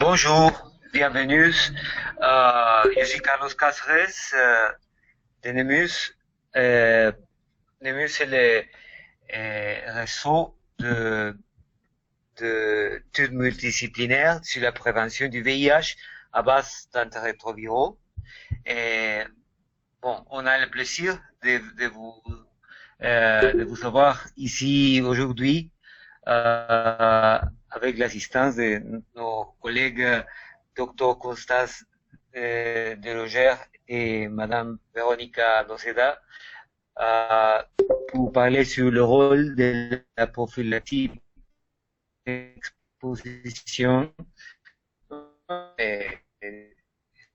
Bonjour, bienvenue. Je suis Carlos Cáceres de Nemus. Nemus est le réseau d'études multidisciplinaires sur la prévention du VIH à base d'antirétroviraux. Et bon, on a le plaisir de vous avoir ici aujourd'hui avec l'assistance de nos collègues Dr Constance Delogère et Madame Veronica Noceda pour parler sur le rôle de la prophylaxie exposition.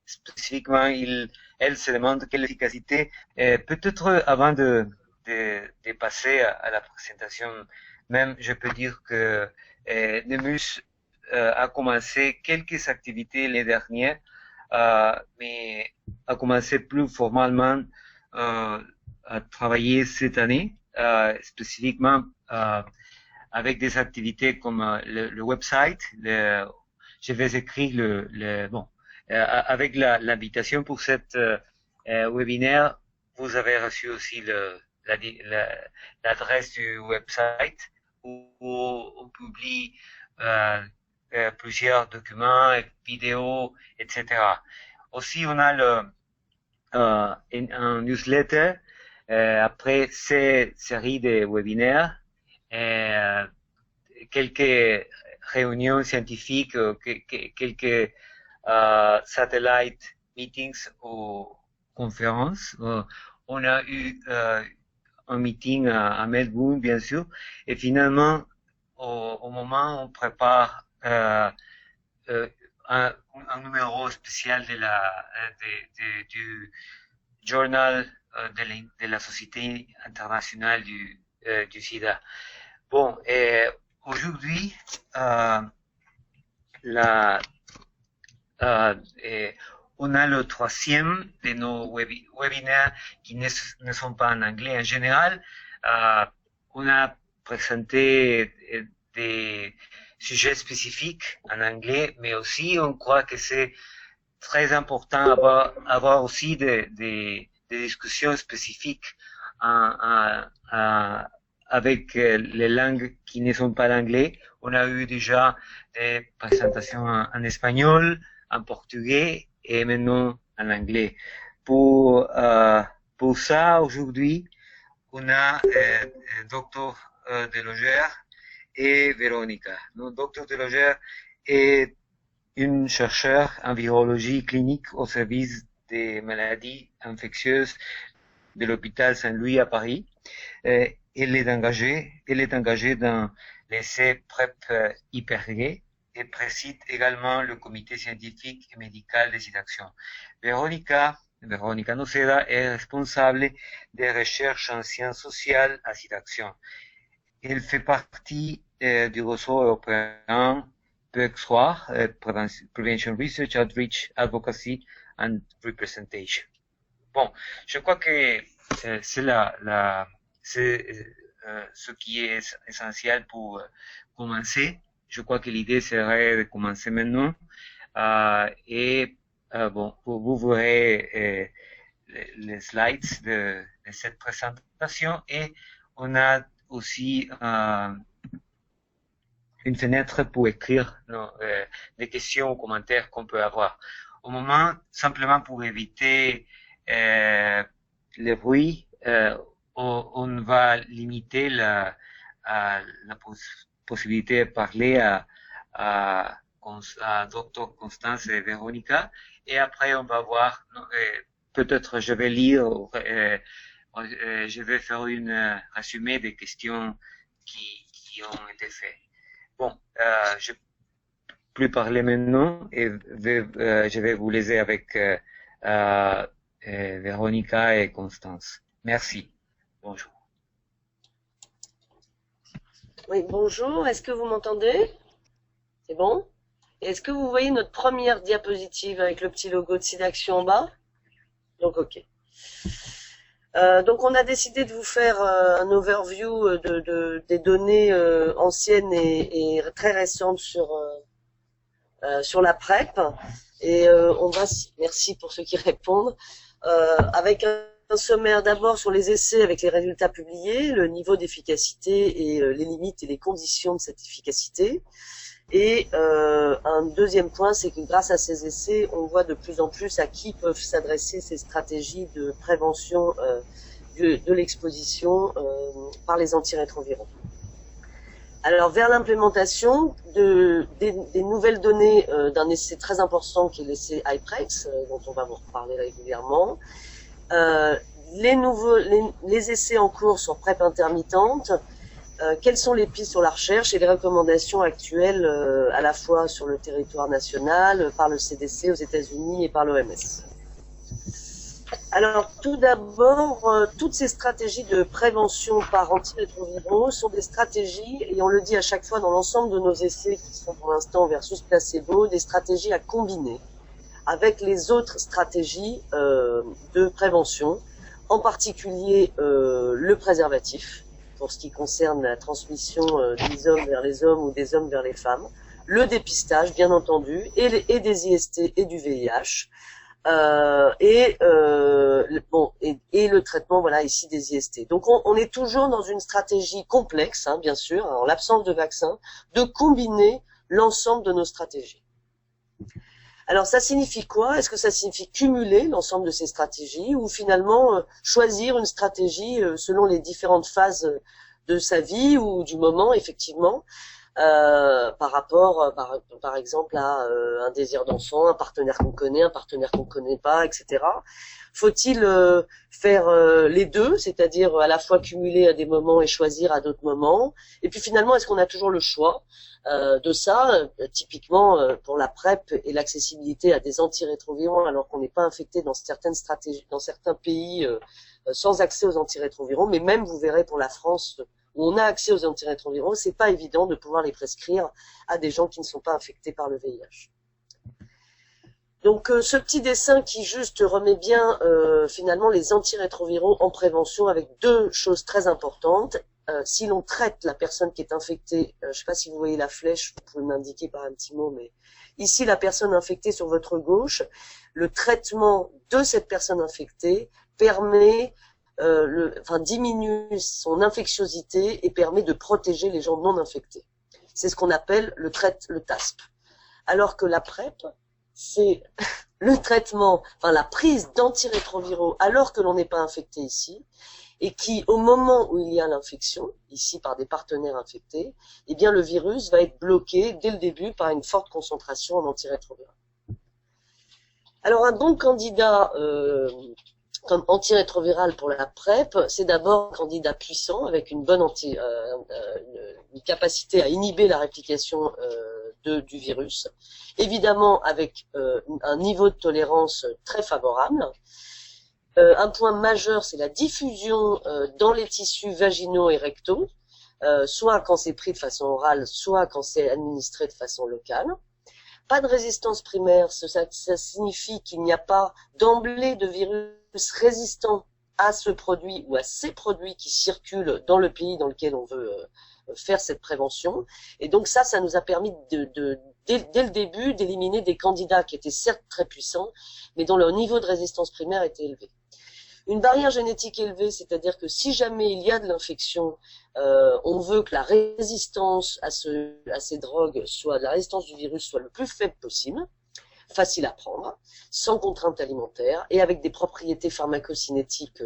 Spécifiquement, elle se demande quelle efficacité. Peut-être avant de passer à la présentation même, je peux dire que Nemus a commencé quelques activités les dernières, mais a commencé plus formellement à travailler cette année, spécifiquement avec des activités comme le website. Je vais écrire avec l'invitation pour cette webinaire, vous avez reçu aussi l'adresse du website où on publie plusieurs documents, vidéos, etc. Aussi, on a un newsletter après ces séries de webinaires, quelques réunions scientifiques, quelques satellite meetings ou conférences. On a eu un meeting à Melbourne, bien sûr, et finalement, au moment où on prépare un numéro spécial du journal de la Société internationale du SIDA. Bon, aujourd'hui, on a le troisième de nos webinaires qui ne sont pas en anglais. En général, on a présenté des sujets spécifiques en anglais, mais aussi on croit que c'est très important avoir aussi des discussions spécifiques avec les langues qui ne sont pas l'anglais. On a eu déjà des présentations en espagnol, en portugais et maintenant en anglais. Pour ça, aujourd'hui, on a Dr Delogère et Veronica. Donc, Dr Delogère est une chercheure en virologie clinique au service des maladies infectieuses de l'hôpital Saint-Louis à Paris. Elle est engagée dans l'essai PrEP IPRG et préside également le comité scientifique et médical de SIDAction. Veronica Noceda est responsable des recherches en sciences sociales à SIDAction. Elle fait partie du réseau européen PEX3, Prevention Research, Outreach, Advocacy and Representation. Bon, je crois que c'est ce qui est essentiel pour commencer. Je crois que l'idée serait de commencer maintenant. Bon, vous verrez les slides de cette présentation et on a aussi une fenêtre pour écrire des questions ou commentaires qu'on peut avoir. Au moment, simplement pour éviter le bruit, on va limiter la possibilité de parler à Dr Constance et Veronica, et après on va voir, peut-être je vais lire, je vais faire une résumé des questions qui ont été faites. Bon, je plus parler maintenant et je vais vous laisser avec Veronica et Constance. Merci. Bonjour. Oui, bonjour. Est-ce que vous m'entendez? C'est bon? Est-ce que vous voyez notre première diapositive avec le petit logo de SIDAction en bas? Donc, ok. Donc, on a décidé de vous faire un overview des données anciennes et très récentes sur sur la PrEP. Et merci pour ceux qui répondent, avec un sommaire d'abord sur les essais avec les résultats publiés, le niveau d'efficacité et les limites et les conditions de cette efficacité. Et un deuxième point, c'est que grâce à ces essais, on voit de plus en plus à qui peuvent s'adresser ces stratégies de prévention de l'exposition par les antirétroviraux. Alors, vers l'implémentation des nouvelles données d'un essai très important qui est l'essai IPREX, dont on va vous reparler régulièrement, les essais en cours sur PrEP intermittente, quelles sont les pistes sur la recherche et les recommandations actuelles à la fois sur le territoire national, par le CDC aux États-Unis et par l'OMS. Alors, tout d'abord, toutes ces stratégies de prévention par antirétroviraux sont des stratégies, et on le dit à chaque fois dans l'ensemble de nos essais qui sont pour l'instant versus placebo, des stratégies à combiner avec les autres stratégies de prévention, en particulier le préservatif, pour ce qui concerne la transmission des hommes vers les hommes ou des hommes vers les femmes, le dépistage, bien entendu, et des IST et du VIH, et le traitement, voilà, ici des IST. Donc on est toujours dans une stratégie complexe, hein, bien sûr, en l'absence de vaccin, de combiner l'ensemble de nos stratégies. Alors ça signifie quoi? Est-ce que ça signifie cumuler l'ensemble de ces stratégies ou finalement choisir une stratégie selon les différentes phases de sa vie ou du moment, effectivement, par rapport, par exemple, à un désir d'enfant, un partenaire qu'on connaît pas, etc. Faut-il faire les deux, c'est-à-dire à la fois cumuler à des moments et choisir à d'autres moments? Et puis finalement, est-ce qu'on a toujours le choix de ça, typiquement pour la PrEP et l'accessibilité à des antirétroviraux alors qu'on n'est pas infecté dans certaines stratégies, dans certains pays sans accès aux antirétroviraux, mais même vous verrez pour la France où on a accès aux antirétroviraux, c'est pas évident de pouvoir les prescrire à des gens qui ne sont pas infectés par le VIH. Donc ce petit dessin qui juste remet bien finalement les antirétroviraux en prévention avec deux choses très importantes. Si l'on traite la personne qui est infectée, je ne sais pas si vous voyez la flèche, vous pouvez m'indiquer par un petit mot, mais ici la personne infectée sur votre gauche, le traitement de cette personne infectée permet, diminue son infectiosité et permet de protéger les gens non infectés. C'est ce qu'on appelle le TASP. Alors que la PrEP, c'est le traitement, la prise d'antirétroviraux alors que l'on n'est pas infecté ici, et qui, au moment où il y a l'infection, ici par des partenaires infectés, eh bien le virus va être bloqué dès le début par une forte concentration en antirétroviral. Alors un bon candidat comme antirétroviral pour la PrEP, c'est d'abord un candidat puissant avec une bonne une capacité à inhiber la réplication du virus, évidemment avec un niveau de tolérance très favorable. Un point majeur, c'est la diffusion dans les tissus vaginaux et rectaux, soit quand c'est pris de façon orale, soit quand c'est administré de façon locale. Pas de résistance primaire, ça signifie qu'il n'y a pas d'emblée de virus résistant à ce produit ou à ces produits qui circulent dans le pays dans lequel on veut faire cette prévention. Et donc ça nous a permis dès le début d'éliminer des candidats qui étaient certes très puissants, mais dont leur niveau de résistance primaire était élevé. Une barrière génétique élevée, c'est-à-dire que si jamais il y a de l'infection, on veut que la résistance à ces drogues la résistance du virus soit le plus faible possible, facile à prendre, sans contrainte alimentaire et avec des propriétés pharmacocinétiques,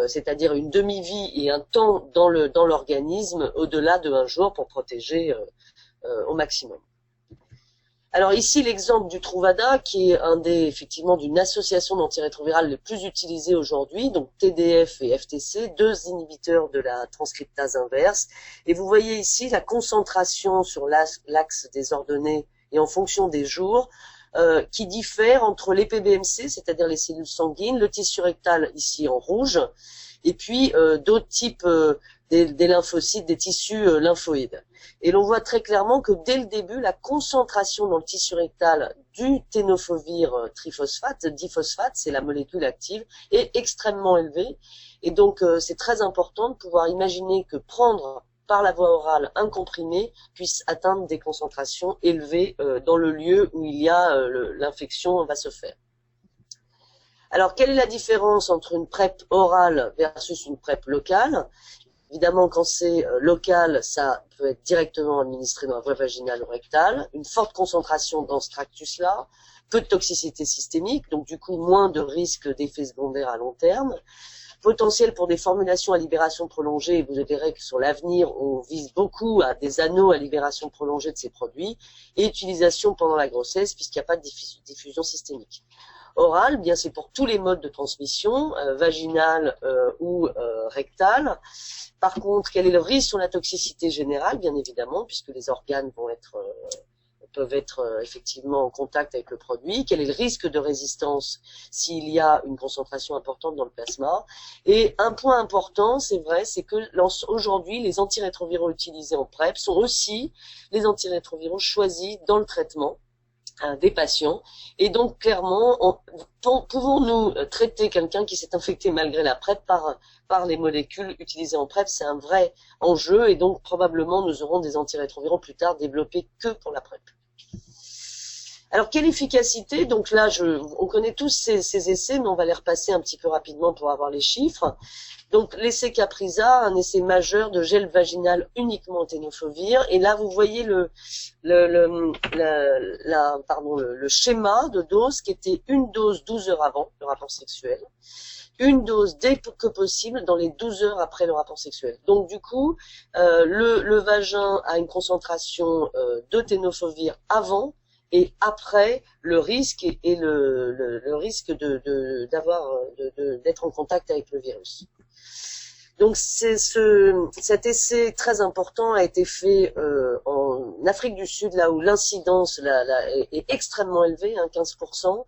c'est-à-dire une demi-vie et un temps dans l'organisme au-delà de 1 jour pour protéger au maximum. Alors ici l'exemple du Truvada qui est effectivement d'une association d'antirétrovirales les plus utilisées aujourd'hui, donc TDF et FTC, 2 inhibiteurs de la transcriptase inverse. Et vous voyez ici la concentration sur l'axe des ordonnées et en fonction des jours qui diffère entre les PBMC, c'est-à-dire les cellules sanguines, le tissu rectal ici en rouge, et puis d'autres types des lymphocytes, des tissus lymphoïdes. Et l'on voit très clairement que dès le début, la concentration dans le tissu rectal du ténofovir triphosphate, diphosphate, c'est la molécule active, est extrêmement élevée. Et donc c'est très important de pouvoir imaginer que prendre par la voie orale un comprimé puisse atteindre des concentrations élevées dans le lieu où il y a l'infection va se faire. Alors, quelle est la différence entre une PrEP orale versus une PrEP locale? Évidemment, quand c'est local, ça peut être directement administré dans la voie vaginale ou rectale, une forte concentration dans ce tractus-là, peu de toxicité systémique, donc du coup moins de risque d'effets secondaires à long terme, potentiel pour des formulations à libération prolongée. Vous verrez que sur l'avenir, on vise beaucoup à des anneaux à libération prolongée de ces produits, et utilisation pendant la grossesse puisqu'il n'y a pas de diffusion systémique. Oral, bien c'est pour tous les modes de transmission, vaginale ou rectale. Par contre, quel est le risque sur la toxicité générale? Bien évidemment, puisque les organes peuvent être effectivement en contact avec le produit. Quel est le risque de résistance s'il y a une concentration importante dans le plasma? Et un point important, c'est vrai, c'est que aujourd'hui, les antirétroviraux utilisés en PrEP sont aussi les antirétroviraux choisis dans le traitement des patients. Et donc, clairement, pouvons-nous traiter quelqu'un qui s'est infecté malgré la PrEP par les molécules utilisées en PrEP? C'est un vrai enjeu, et donc, probablement, nous aurons des antirétroviraux plus tard développés que pour la PrEP. Alors, quelle efficacité? Donc là, on connaît tous ces essais, mais on va les repasser un petit peu rapidement pour avoir les chiffres. Donc, l'essai Caprisa, un essai majeur de gel vaginal uniquement en tenofovir. Et là, vous voyez le schéma de dose qui était une dose 12 heures avant le rapport sexuel, une dose dès que possible dans les 12 heures après le rapport sexuel. Donc, du coup, le vagin a une concentration de tenofovir avant et après le risque et le risque d'être en contact avec le virus. Donc cet essai très important a été fait en Afrique du Sud, là où l'incidence est extrêmement élevée, 15%,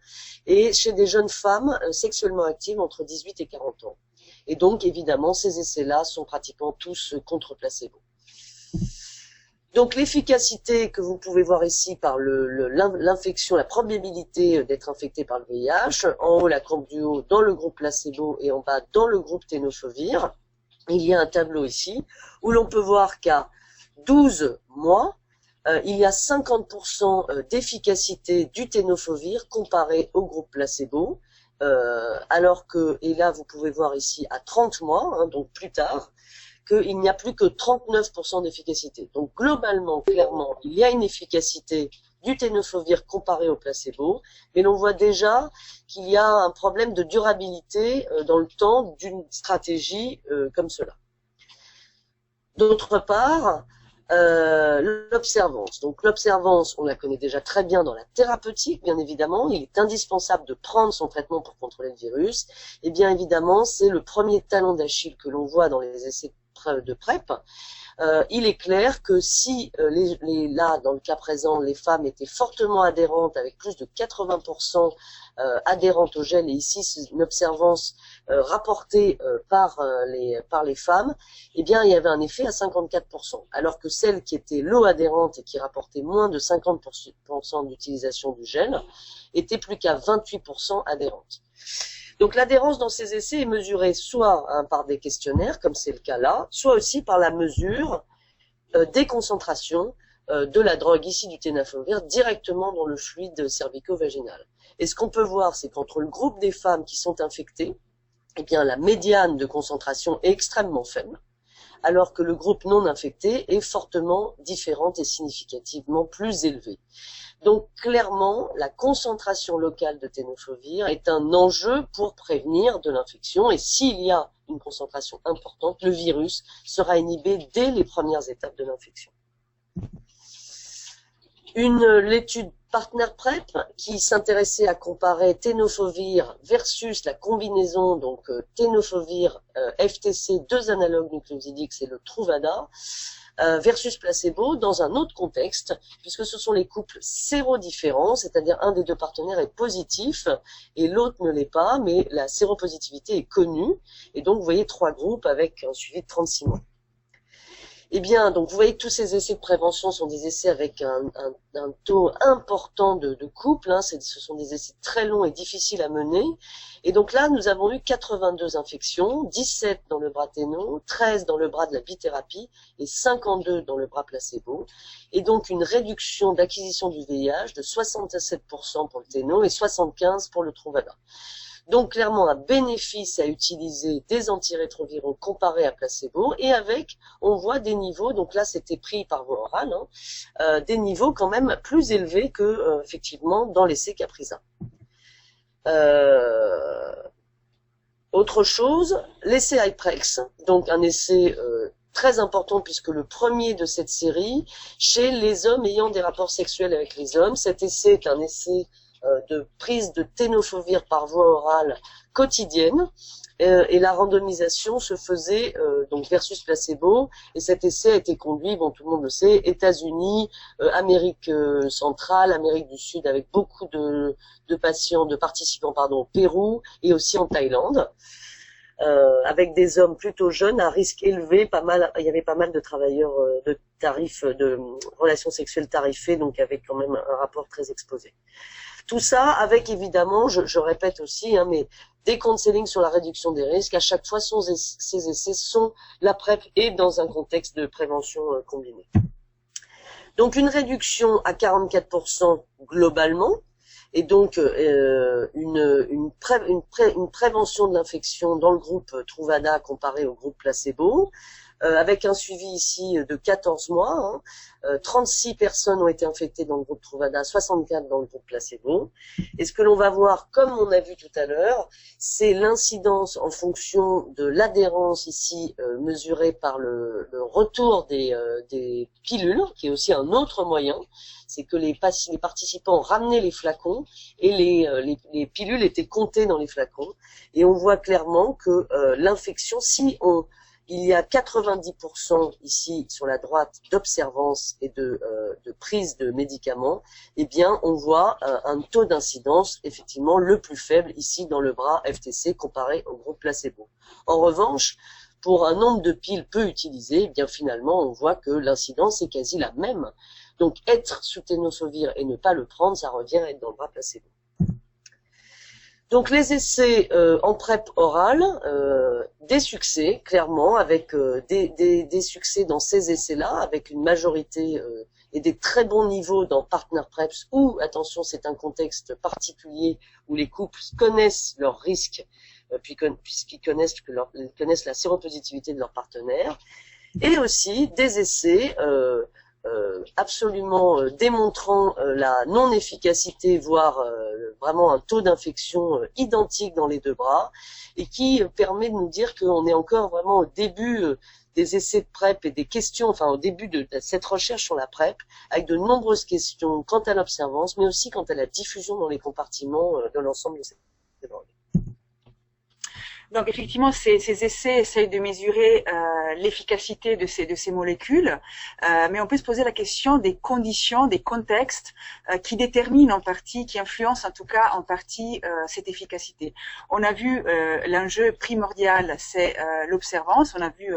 et chez des jeunes femmes sexuellement actives entre 18 et 40 ans. Et donc évidemment, ces essais-là sont pratiquement tous contre placebo. Donc l'efficacité que vous pouvez voir ici par l'infection, la probabilité d'être infecté par le VIH, en haut la courbe du haut dans le groupe placebo et en bas dans le groupe tenofovir. Il y a un tableau ici où l'on peut voir qu'à 12 mois, il y a 50% d'efficacité du tenofovir comparé au groupe placebo, alors que, et là vous pouvez voir ici à 30 mois, donc plus tard, qu'il n'y a plus que 39% d'efficacité. Donc globalement, clairement, il y a une efficacité du tenofovir comparé au placebo, mais l'on voit déjà qu'il y a un problème de durabilité dans le temps d'une stratégie comme cela. D'autre part, l'observance. Donc l'observance, on la connaît déjà très bien dans la thérapeutique, bien évidemment. Il est indispensable de prendre son traitement pour contrôler le virus. Et bien évidemment, c'est le premier talon d'Achille que l'on voit dans les essais de PrEP. Il est clair que si là, dans le cas présent, les femmes étaient fortement adhérentes, avec plus de 80% adhérentes au gel, et ici c'est une observance rapportée par les femmes, eh bien il y avait un effet à 54%, alors que celles qui étaient low adhérentes et qui rapportaient moins de 50% d'utilisation du gel étaient plus qu'à 28% adhérentes. Donc l'adhérence dans ces essais est mesurée soit par des questionnaires, comme c'est le cas là, soit aussi par la mesure des concentrations de la drogue ici du tenofovir directement dans le fluide cervico-vaginal. Et ce qu'on peut voir, c'est qu'entre le groupe des femmes qui sont infectées, eh bien la médiane de concentration est extrêmement faible, alors que le groupe non infecté est fortement différente et significativement plus élevée. Donc clairement, la concentration locale de tenofovir est un enjeu pour prévenir de l'infection, et s'il y a une concentration importante, le virus sera inhibé dès les premières étapes de l'infection. L'étude Partner PrEP qui s'intéressait à comparer tenofovir versus la combinaison donc tenofovir FTC, deux analogues nucléosidiques, c'est le Truvada, versus placebo dans un autre contexte, puisque ce sont les couples sérodifférents, c'est-à-dire un des deux partenaires est positif et l'autre ne l'est pas, mais la séropositivité est connue, et donc vous voyez trois groupes avec un suivi de 36 mois. Eh bien, donc vous voyez que tous ces essais de prévention sont des essais avec un taux important de couple, hein, ce sont des essais très longs et difficiles à mener. Et donc là, nous avons eu 82 infections, 17 dans le bras ténon, 13 dans le bras de la bithérapie et 52 dans le bras placebo. Et donc une réduction d'acquisition du VIH de 67% pour le ténon et 75% pour le Truvada. Donc clairement un bénéfice à utiliser des antirétroviraux comparés à placebo et avec, on voit des niveaux, donc là c'était pris par voie orale, hein, des niveaux quand même plus élevés que effectivement dans l'essai Caprisa. Autre chose, l'essai Hyprex, donc un essai très important puisque le premier de cette série chez les hommes ayant des rapports sexuels avec les hommes. Cet essai est un essai de prise de tenofovir par voie orale quotidienne et la randomisation se faisait donc versus placebo et cet essai a été conduit, bon tout le monde le sait, États-Unis, Amérique centrale, Amérique du Sud avec beaucoup de participants au Pérou et aussi en Thaïlande. Avec des hommes plutôt jeunes à risque élevé, il y avait pas mal de travailleurs de relations sexuelles tarifées, donc avec quand même un rapport très exposé. Tout ça avec évidemment, je répète aussi, hein, mais des counseling sur la réduction des risques. À chaque fois, ces essais sont la PrEP et dans un contexte de prévention combinée. Donc une réduction à 44% globalement, et donc une prévention de l'infection dans le groupe Truvada comparé au groupe placebo, avec un suivi ici de 14 mois. 36 personnes ont été infectées dans le groupe Truvada, 64 dans le groupe placebo. Et ce que l'on va voir, comme on a vu tout à l'heure, c'est l'incidence en fonction de l'adhérence ici mesurée par le retour des pilules, qui est aussi un autre moyen. C'est que les participants ramenaient les flacons et les pilules étaient comptées dans les flacons. Et on voit clairement que l'infection, il y a 90% ici sur la droite d'observance et de prise de médicaments, eh bien on voit un taux d'incidence effectivement le plus faible ici dans le bras FTC comparé au groupe placebo. En revanche, pour un nombre de piles peu utilisées, eh bien finalement on voit que l'incidence est quasi la même. Donc être sous tenofovir et ne pas le prendre, ça revient à être dans le bras placebo. Donc les essais en PrEP orale, des succès clairement, avec des succès dans ces essais-là, avec une majorité et des très bons niveaux dans Partner PrEPs, où, attention, c'est un contexte particulier où les couples connaissent leurs risques, puisqu'ils connaissent la séropositivité de leur partenaire, et aussi des essais absolument démontrant la non-efficacité, voire vraiment un taux d'infection identique dans les deux bras, et qui permet de nous dire qu'on est encore vraiment au début des essais de PrEP et des questions, enfin au début de cette recherche sur la PrEP, avec de nombreuses questions quant à l'observance, mais aussi quant à la diffusion dans les compartiments de l'ensemble de ces organes. Donc effectivement, ces essais essayent de mesurer l'efficacité de ces molécules, mais on peut se poser la question des conditions, des contextes qui déterminent en partie, qui influencent en tout cas en partie cette efficacité. On a vu l'enjeu primordial, c'est l'observance. On a vu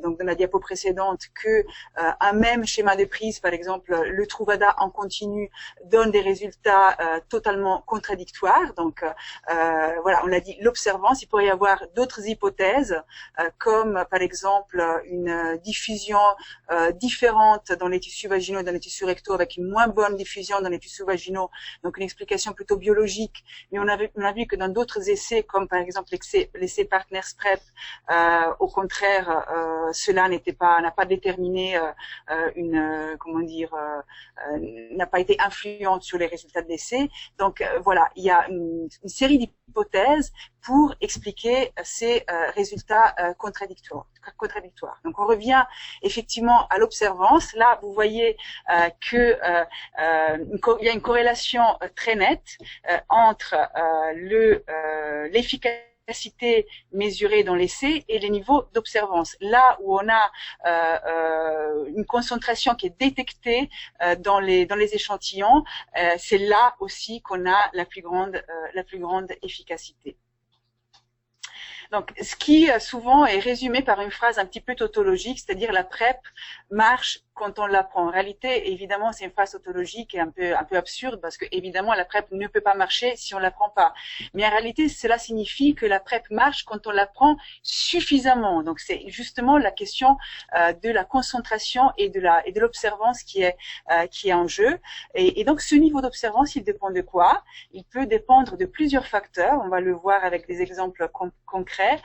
donc dans la diapo précédente que un même schéma de prise, par exemple le Truvada en continu, donne des résultats totalement contradictoires. Donc voilà, on l'a dit, l'observance. Il pourrait y avoir d'autres hypothèses, comme par exemple une diffusion différente dans les tissus vaginaux et dans les tissus rectaux, avec une moins bonne diffusion dans les tissus vaginaux, donc une explication plutôt biologique. Mais on a vu que dans d'autres essais, comme par exemple l'essai Partners PrEP, au contraire, cela n'a pas déterminé n'a pas été influente sur les résultats de l'essai. Donc voilà, il y a une série d'hypothèses pour expliquer ces résultats contradictoires. Donc on revient effectivement à l'observance. Là, vous voyez que il y a une corrélation très nette entre l'efficacité mesurée dans l'essai et les niveaux d'observance. Là où on a une concentration qui est détectée dans les échantillons, c'est là aussi qu'on a la plus grande efficacité. Donc, ce qui souvent est résumé par une phrase un petit peu tautologique, c'est-à-dire la PrEP marche quand on l'apprend. En réalité, évidemment, c'est une phrase tautologique et un peu absurde parce que évidemment la PrEP ne peut pas marcher si on l'apprend pas. Mais en réalité, cela signifie que la PrEP marche quand on l'apprend suffisamment. Donc, c'est justement la question de la concentration et de l'observance qui est en jeu. Et donc, ce niveau d'observance, il dépend de quoi? Il peut dépendre de plusieurs facteurs. On va le voir avec des exemples concrets,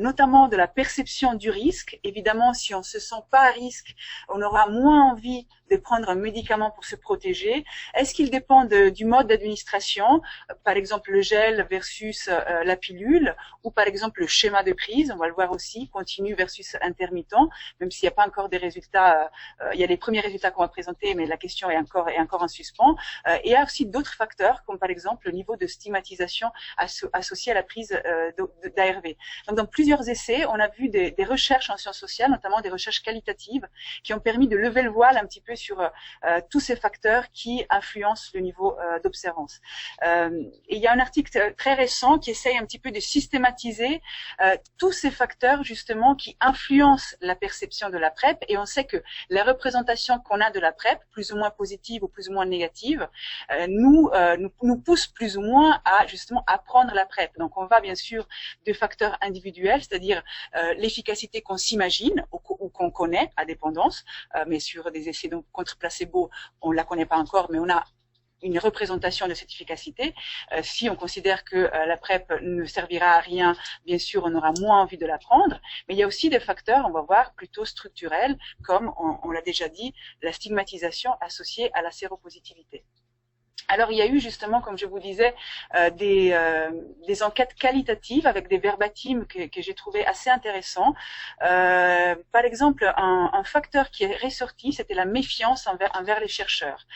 notamment de la perception du risque. Évidemment, si on se sent pas à risque, on aura moins envie de prendre un médicament pour se protéger. Est-ce qu'il dépend du mode d'administration, par exemple le gel versus la pilule, ou par exemple le schéma de prise, on va le voir aussi, continu versus intermittent, même s'il n'y a pas encore des résultats, il y a les premiers résultats qu'on va présenter, mais la question est encore en suspens. Et il y a aussi d'autres facteurs, comme par exemple le niveau de stigmatisation associé à la prise d'ARV. Donc dans plusieurs essais, on a vu des recherches en sciences sociales, notamment des recherches qualitatives, qui ont permis de lever le voile un petit peu sur tous ces facteurs qui influencent le niveau d'observance. Et il y a un article très récent qui essaye un petit peu de systématiser tous ces facteurs justement qui influencent la perception de la PrEP, et on sait que la représentation qu'on a de la PrEP, plus ou moins positive ou plus ou moins négative, nous pousse plus ou moins à justement apprendre la PrEP. Donc on va bien sûr de facteurs individuels, c'est-à-dire l'efficacité qu'on s'imagine ou qu'on connaît à dépendance, mais sur des essais donc contre placebo, on la connaît pas encore, mais on a une représentation de cette efficacité. Si on considère que la PrEP ne servira à rien, bien sûr, on aura moins envie de la prendre. Mais il y a aussi des facteurs, on va voir, plutôt structurels, comme on l'a déjà dit, la stigmatisation associée à la séropositivité. Alors, il y a eu justement, comme je vous disais, des enquêtes qualitatives avec des verbatims que j'ai trouvé assez intéressants. Par exemple, un facteur qui est ressorti, c'était la méfiance envers les chercheurs.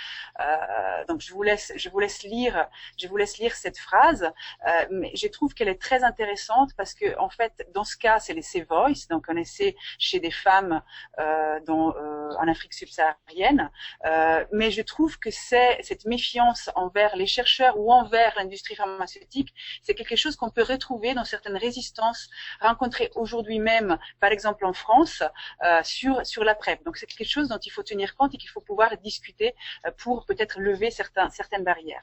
Donc, je vous laisse lire cette phrase, mais je trouve qu'elle est très intéressante parce que, en fait, dans ce cas, c'est l'essai Voice, donc un essai chez des femmes en Afrique subsaharienne, mais je trouve que cette méfiance envers les chercheurs ou envers l'industrie pharmaceutique, c'est quelque chose qu'on peut retrouver dans certaines résistances rencontrées aujourd'hui même, par exemple en France, sur la PrEP. Donc c'est quelque chose dont il faut tenir compte et qu'il faut pouvoir discuter pour peut-être lever certaines barrières.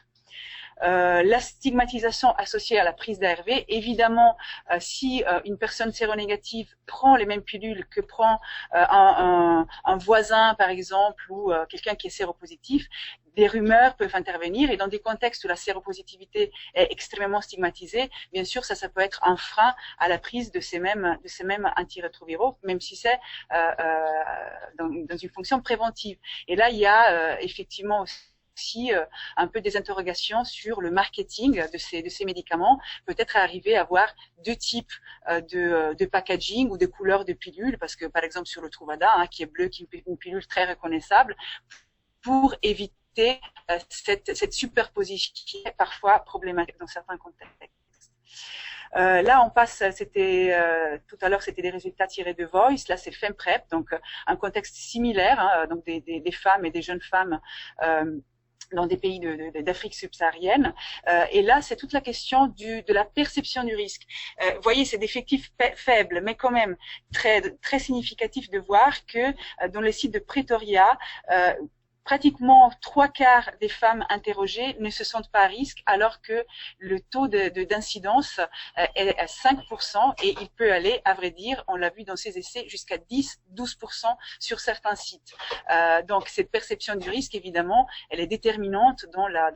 La stigmatisation associée à la prise d'ARV, évidemment, si une personne séronégative prend les mêmes pilules que prend un voisin, par exemple, ou quelqu'un qui est séropositif, des rumeurs peuvent intervenir, et dans des contextes où la séropositivité est extrêmement stigmatisée, bien sûr, ça peut être un frein à la prise de ces mêmes antirétroviraux, même si c'est dans une fonction préventive. Et là, il y a effectivement aussi un peu des interrogations sur le marketing de ces médicaments, peut-être arriver à avoir deux types de packaging ou de couleurs de pilules, parce que par exemple sur le Truvada, qui est bleu, qui est une pilule très reconnaissable, pour éviter cette superposition qui est parfois problématique dans certains contextes. Là, on passe, tout à l'heure, c'était des résultats tirés de Voice. Là, c'est FemPrep, donc un contexte similaire, donc des femmes et des jeunes femmes dans des pays d'Afrique subsaharienne. Et là, c'est toute la question de la perception du risque. Vous voyez, c'est d'effectifs faibles, mais quand même très significatif de voir que dans le site de Pretoria, pratiquement 3/4 des femmes interrogées ne se sentent pas à risque, alors que le taux d'incidence est à 5%, et il peut aller, à vrai dire, on l'a vu dans ces essais, jusqu'à 10-12% sur certains sites. Donc cette perception du risque, évidemment, elle est déterminante dans la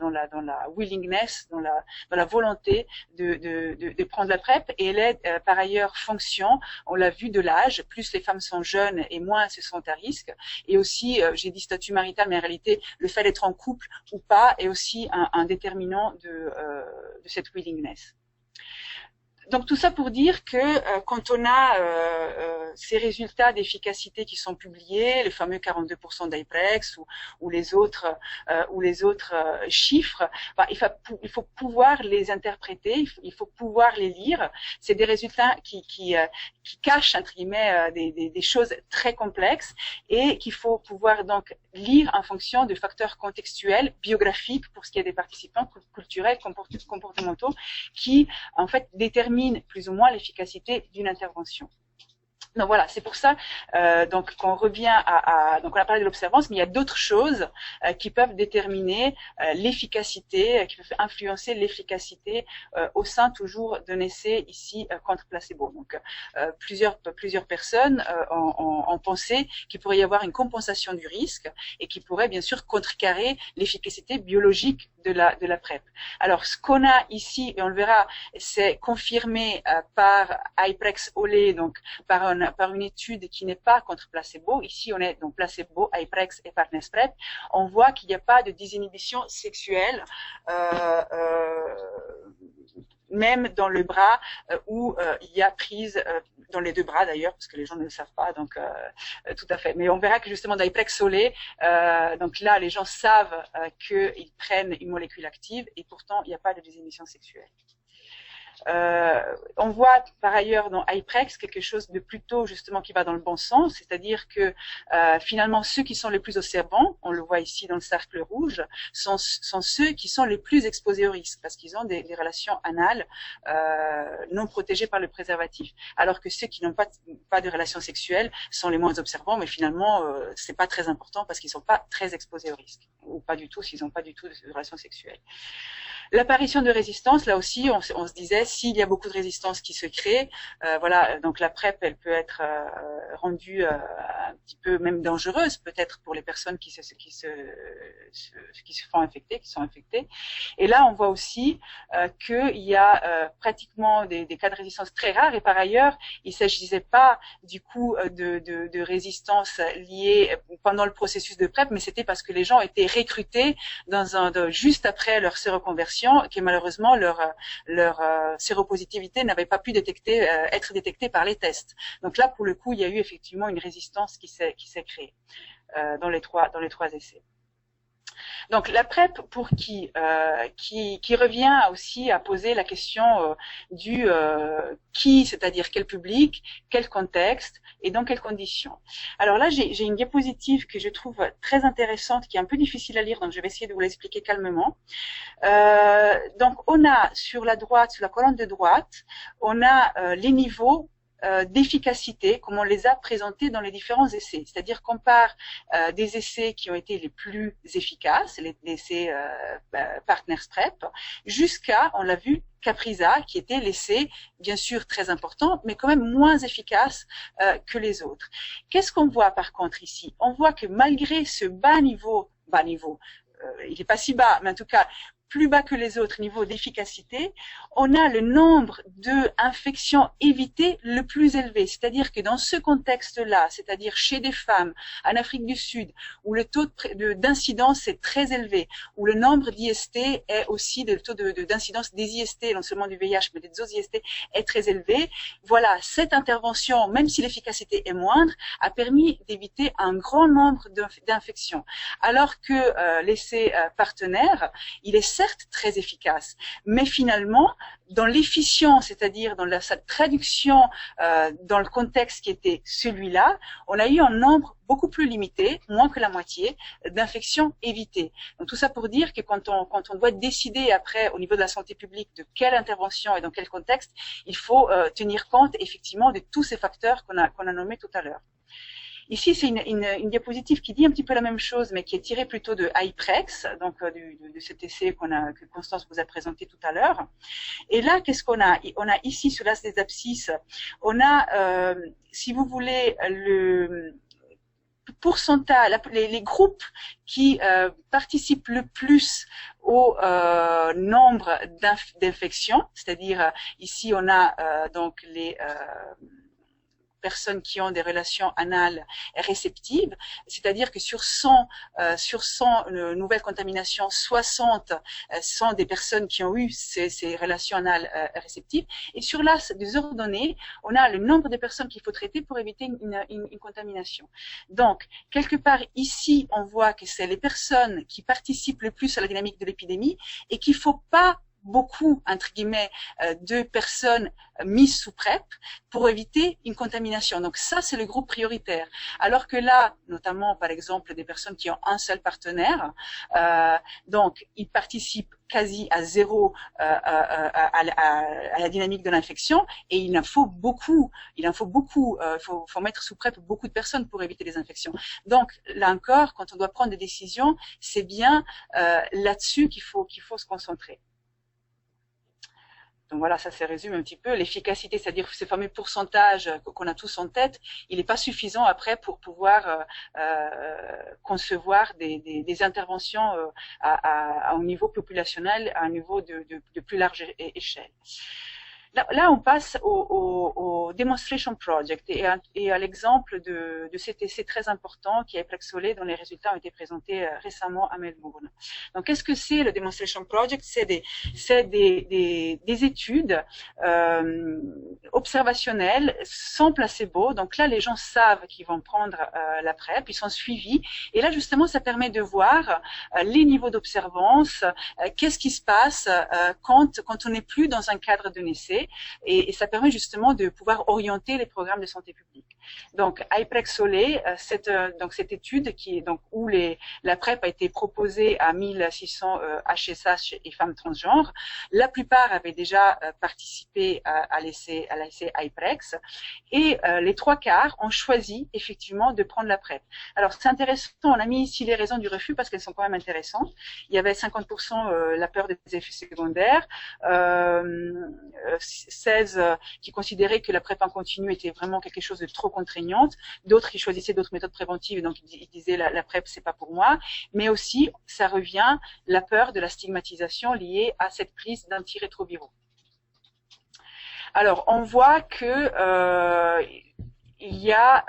willingness, dans la volonté de prendre la PrEP, et elle est par ailleurs fonction, on l'a vu, de l'âge. Plus les femmes sont jeunes et moins elles se sentent à risque. Et aussi, j'ai dit statut marital, mais en réalité, le fait d'être en couple ou pas est aussi un déterminant de cette willingness. Donc tout ça pour dire que quand on a ces résultats d'efficacité qui sont publiés, le fameux 42% d'Iprex ou les autres chiffres, il faut pouvoir les interpréter, il faut pouvoir les lire. C'est des résultats qui cachent entre guillemets des choses très complexes, et qu'il faut pouvoir donc lire en fonction de facteurs contextuels, biographiques pour ce qui est des participants, culturels, comportementaux, qui en fait déterminent détermine plus ou moins l'efficacité d'une intervention. Donc voilà, c'est pour ça donc qu'on revient donc on a parlé de l'observance, mais il y a d'autres choses qui peuvent déterminer l'efficacité, qui peuvent influencer l'efficacité au sein toujours d'un essai ici contre placebo. Donc plusieurs personnes ont pensé qu'il pourrait y avoir une compensation du risque et qui pourrait bien sûr contrecarrer l'efficacité biologique de la PrEP. Alors ce qu'on a ici, et on le verra, c'est confirmé par Hyprex-Olé, donc par une étude qui n'est pas contre placebo. Ici, on est donc placebo, Hyprex et Partners PrEP. On voit qu'il n'y a pas de désinhibition sexuelle, même dans le bras où il y a prise, dans les deux bras d'ailleurs, parce que les gens ne le savent pas, donc tout à fait. Mais on verra que justement dans Hyprex-Olé, donc là, les gens savent qu'ils prennent une molécule active et pourtant, il n'y a pas de désinhibition sexuelle. On voit par ailleurs dans Hyprex quelque chose de plutôt justement qui va dans le bon sens, c'est-à-dire que finalement ceux qui sont les plus observants, on le voit ici dans le cercle rouge, sont ceux qui sont les plus exposés au risque parce qu'ils ont des relations anales non protégées par le préservatif, alors que ceux qui n'ont pas de relations sexuelles sont les moins observants, mais finalement c'est pas très important parce qu'ils sont pas très exposés au risque, ou pas du tout s'ils n'ont pas du tout de relations sexuelles. L'apparition de résistance, là aussi, on se disait, s'il y a beaucoup de résistance qui se crée, voilà, donc la PrEP, elle peut être rendue un petit peu même dangereuse, peut-être pour les personnes qui se font infecter, qui sont infectées. Et là, on voit aussi qu'il y a pratiquement des cas de résistance très rares. Et par ailleurs, il s'agissait pas du coup de résistance liée pendant le processus de PrEP, mais c'était parce que les gens étaient recrutés juste après leur séroconversion, que malheureusement leur séropositivité n'avait pas pu être détectée par les tests. Donc là, pour le coup, il y a eu effectivement une résistance qui s'est créée dans les trois essais. Donc la PrEP, pour qui revient aussi à poser la question du qui, c'est-à-dire quel public, quel contexte et dans quelles conditions. Alors là, j'ai une diapositive que je trouve très intéressante, qui est un peu difficile à lire, donc je vais essayer de vous l'expliquer calmement. Donc on a sur la droite, sur la colonne de droite, on a les niveaux d'efficacité, comme on les a présentés dans les différents essais. C'est-à-dire qu'on part des essais qui ont été les plus efficaces, les essais Partners PrEP, jusqu'à, on l'a vu, Caprisa, qui était l'essai, bien sûr, très important, mais quand même moins efficace que les autres. Qu'est-ce qu'on voit par contre ici? On voit que malgré ce bas niveau, il n'est pas si bas, mais en tout cas, plus bas que les autres niveaux d'efficacité, on a le nombre d'infections évitées le plus élevé. C'est-à-dire que dans ce contexte-là, c'est-à-dire chez des femmes en Afrique du Sud, où le taux d'incidence est très élevé, où le nombre d'IST est aussi, le taux d'incidence des IST, non seulement du VIH, mais des autres IST, est très élevé. Voilà, cette intervention, même si l'efficacité est moindre, a permis d'éviter un grand nombre d'infections. Alors que l'essai partenaire, il est certes très efficace, mais finalement, dans l'efficience, c'est-à-dire dans sa traduction dans le contexte qui était celui-là, on a eu un nombre beaucoup plus limité, moins que la moitié, d'infections évitées. Donc tout ça pour dire que quand on doit décider après au niveau de la santé publique de quelle intervention et dans quel contexte, il faut tenir compte effectivement de tous ces facteurs qu'on a nommés tout à l'heure. Ici, c'est une diapositive qui dit un petit peu la même chose, mais qui est tirée plutôt de Hyprex, donc de cet essai que Constance vous a présenté tout à l'heure. Et là, qu'est-ce qu'on a? On a ici, sur l'axe des abscisses, on a, si vous voulez, le pourcentage, les groupes qui participent le plus au nombre d'infections, c'est-à-dire ici, on a donc les personnes qui ont des relations anales réceptives, c'est-à-dire que sur 100 nouvelles contaminations, 60 sont des personnes qui ont eu ces relations anales réceptives. Et sur l'axe des ordonnées, on a le nombre de personnes qu'il faut traiter pour éviter une contamination. Donc, quelque part ici, on voit que c'est les personnes qui participent le plus à la dynamique de l'épidémie et qu'il faut pas beaucoup, entre guillemets, de personnes mises sous PrEP pour éviter une contamination. Donc ça, c'est le groupe prioritaire. Alors que là, notamment, par exemple, des personnes qui ont un seul partenaire, donc ils participent quasi à zéro à la dynamique de l'infection, et il en faut beaucoup. Il faut mettre sous PrEP beaucoup de personnes pour éviter les infections. Donc là encore, quand on doit prendre des décisions, c'est bien là-dessus qu'il faut se concentrer. Donc voilà, ça résume un petit peu l'efficacité, c'est-à-dire ce fameux pourcentage qu'on a tous en tête, il n'est pas suffisant après pour pouvoir concevoir des interventions à un niveau populationnel, à un niveau de plus large échelle. Là, on passe au Demonstration Project et à l'exemple de cet essai très important qui est Prexolé, dont les résultats ont été présentés récemment à Melbourne. Donc, qu'est-ce que c'est le Demonstration Project? C'est des études observationnelles sans placebo. Donc là, les gens savent qu'ils vont prendre la PrEP, ils sont suivis. Et là, justement, ça permet de voir les niveaux d'observance, qu'est-ce qui se passe quand on n'est plus dans un cadre d'un essai. Et ça permet justement de pouvoir orienter les programmes de santé publique. Donc, Iprexolé, cette étude où la PrEP a été proposée à 1600 HSH et femmes transgenres, la plupart avaient déjà participé à l'essai Iprex, et les 3/4 ont choisi effectivement de prendre la PrEP. Alors, c'est intéressant, on a mis ici les raisons du refus parce qu'elles sont quand même intéressantes. Il y avait 50% la peur des effets secondaires, 16 qui considéraient que la PrEP en continu était vraiment quelque chose de trop contraignante, d'autres qui choisissaient d'autres méthodes préventives, donc ils disaient la PrEP c'est pas pour moi, mais aussi ça revient la peur de la stigmatisation liée à cette prise d'antirétroviraux. Alors on voit que il y a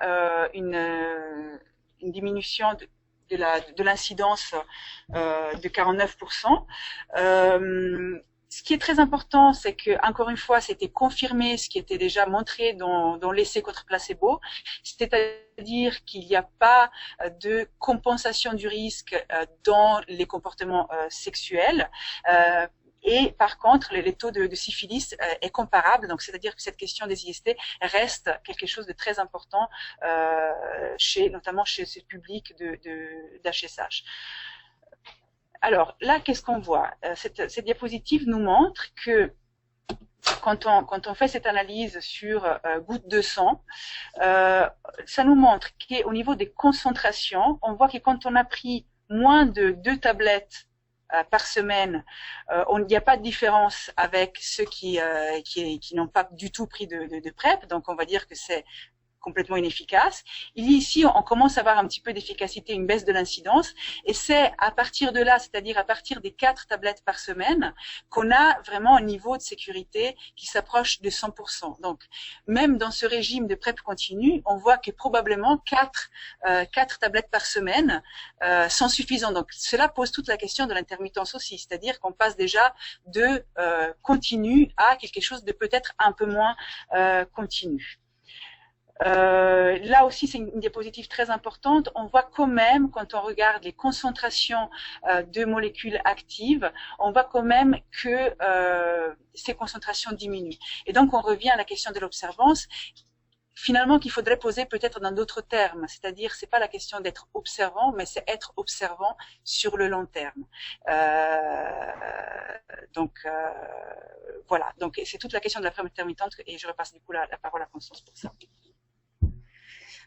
une diminution de l'incidence de 49%. Ce qui est très important, c'est que, encore une fois, c'était confirmé ce qui était déjà montré dans l'essai contre placebo, c'est-à-dire qu'il n'y a pas de compensation du risque dans les comportements sexuels. Et par contre, les taux de syphilis est comparable, donc c'est-à-dire que cette question des IST reste quelque chose de très important notamment chez ce public d'HSH. Alors là, qu'est-ce qu'on voit? Cette diapositive nous montre que quand on fait cette analyse sur gouttes de sang, ça nous montre qu'au niveau des concentrations, on voit que quand on a pris moins de 2 tablettes par semaine, il n'y a pas de différence avec ceux qui n'ont pas du tout pris de PrEP, donc on va dire que c'est complètement inefficace. Ici, on commence à avoir un petit peu d'efficacité, une baisse de l'incidence, et c'est à partir de là, c'est-à-dire à partir des 4 tablettes par semaine, qu'on a vraiment un niveau de sécurité qui s'approche de 100%. Donc, même dans ce régime de PrEP continu, on voit que probablement 4 tablettes par semaine sont suffisantes. Donc, cela pose toute la question de l'intermittence aussi, c'est-à-dire qu'on passe déjà de continu à quelque chose de peut-être un peu moins continu. Là aussi, c'est une diapositive très importante. On voit quand même, quand on regarde les concentrations de molécules actives, on voit quand même que ces concentrations diminuent. Et donc, on revient à la question de l'observance. Finalement, qu'il faudrait poser peut-être dans d'autres termes, c'est-à-dire c'est pas la question d'être observant, mais c'est être observant sur le long terme. Voilà. Donc c'est toute la question de la PrEP intermittente, et je repasse du coup la parole à Constance pour ça.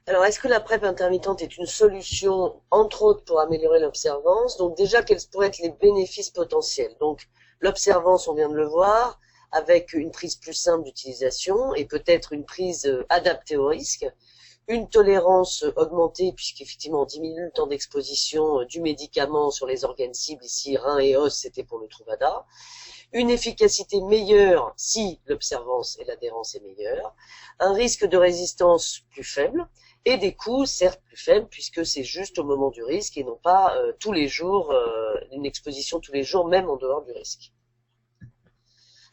Alors, est-ce que la PrEP intermittente est une solution, entre autres, pour améliorer l'observance? Donc déjà, quels pourraient être les bénéfices potentiels? Donc, l'observance, on vient de le voir, avec une prise plus simple d'utilisation et peut-être une prise adaptée au risque, une tolérance augmentée puisqu'effectivement on diminue le temps d'exposition du médicament sur les organes cibles, ici reins et os, c'était pour le Truvada, une efficacité meilleure si l'observance et l'adhérence est meilleure, un risque de résistance plus faible et des coûts certes plus faibles puisque c'est juste au moment du risque et non pas tous les jours, une exposition tous les jours même en dehors du risque.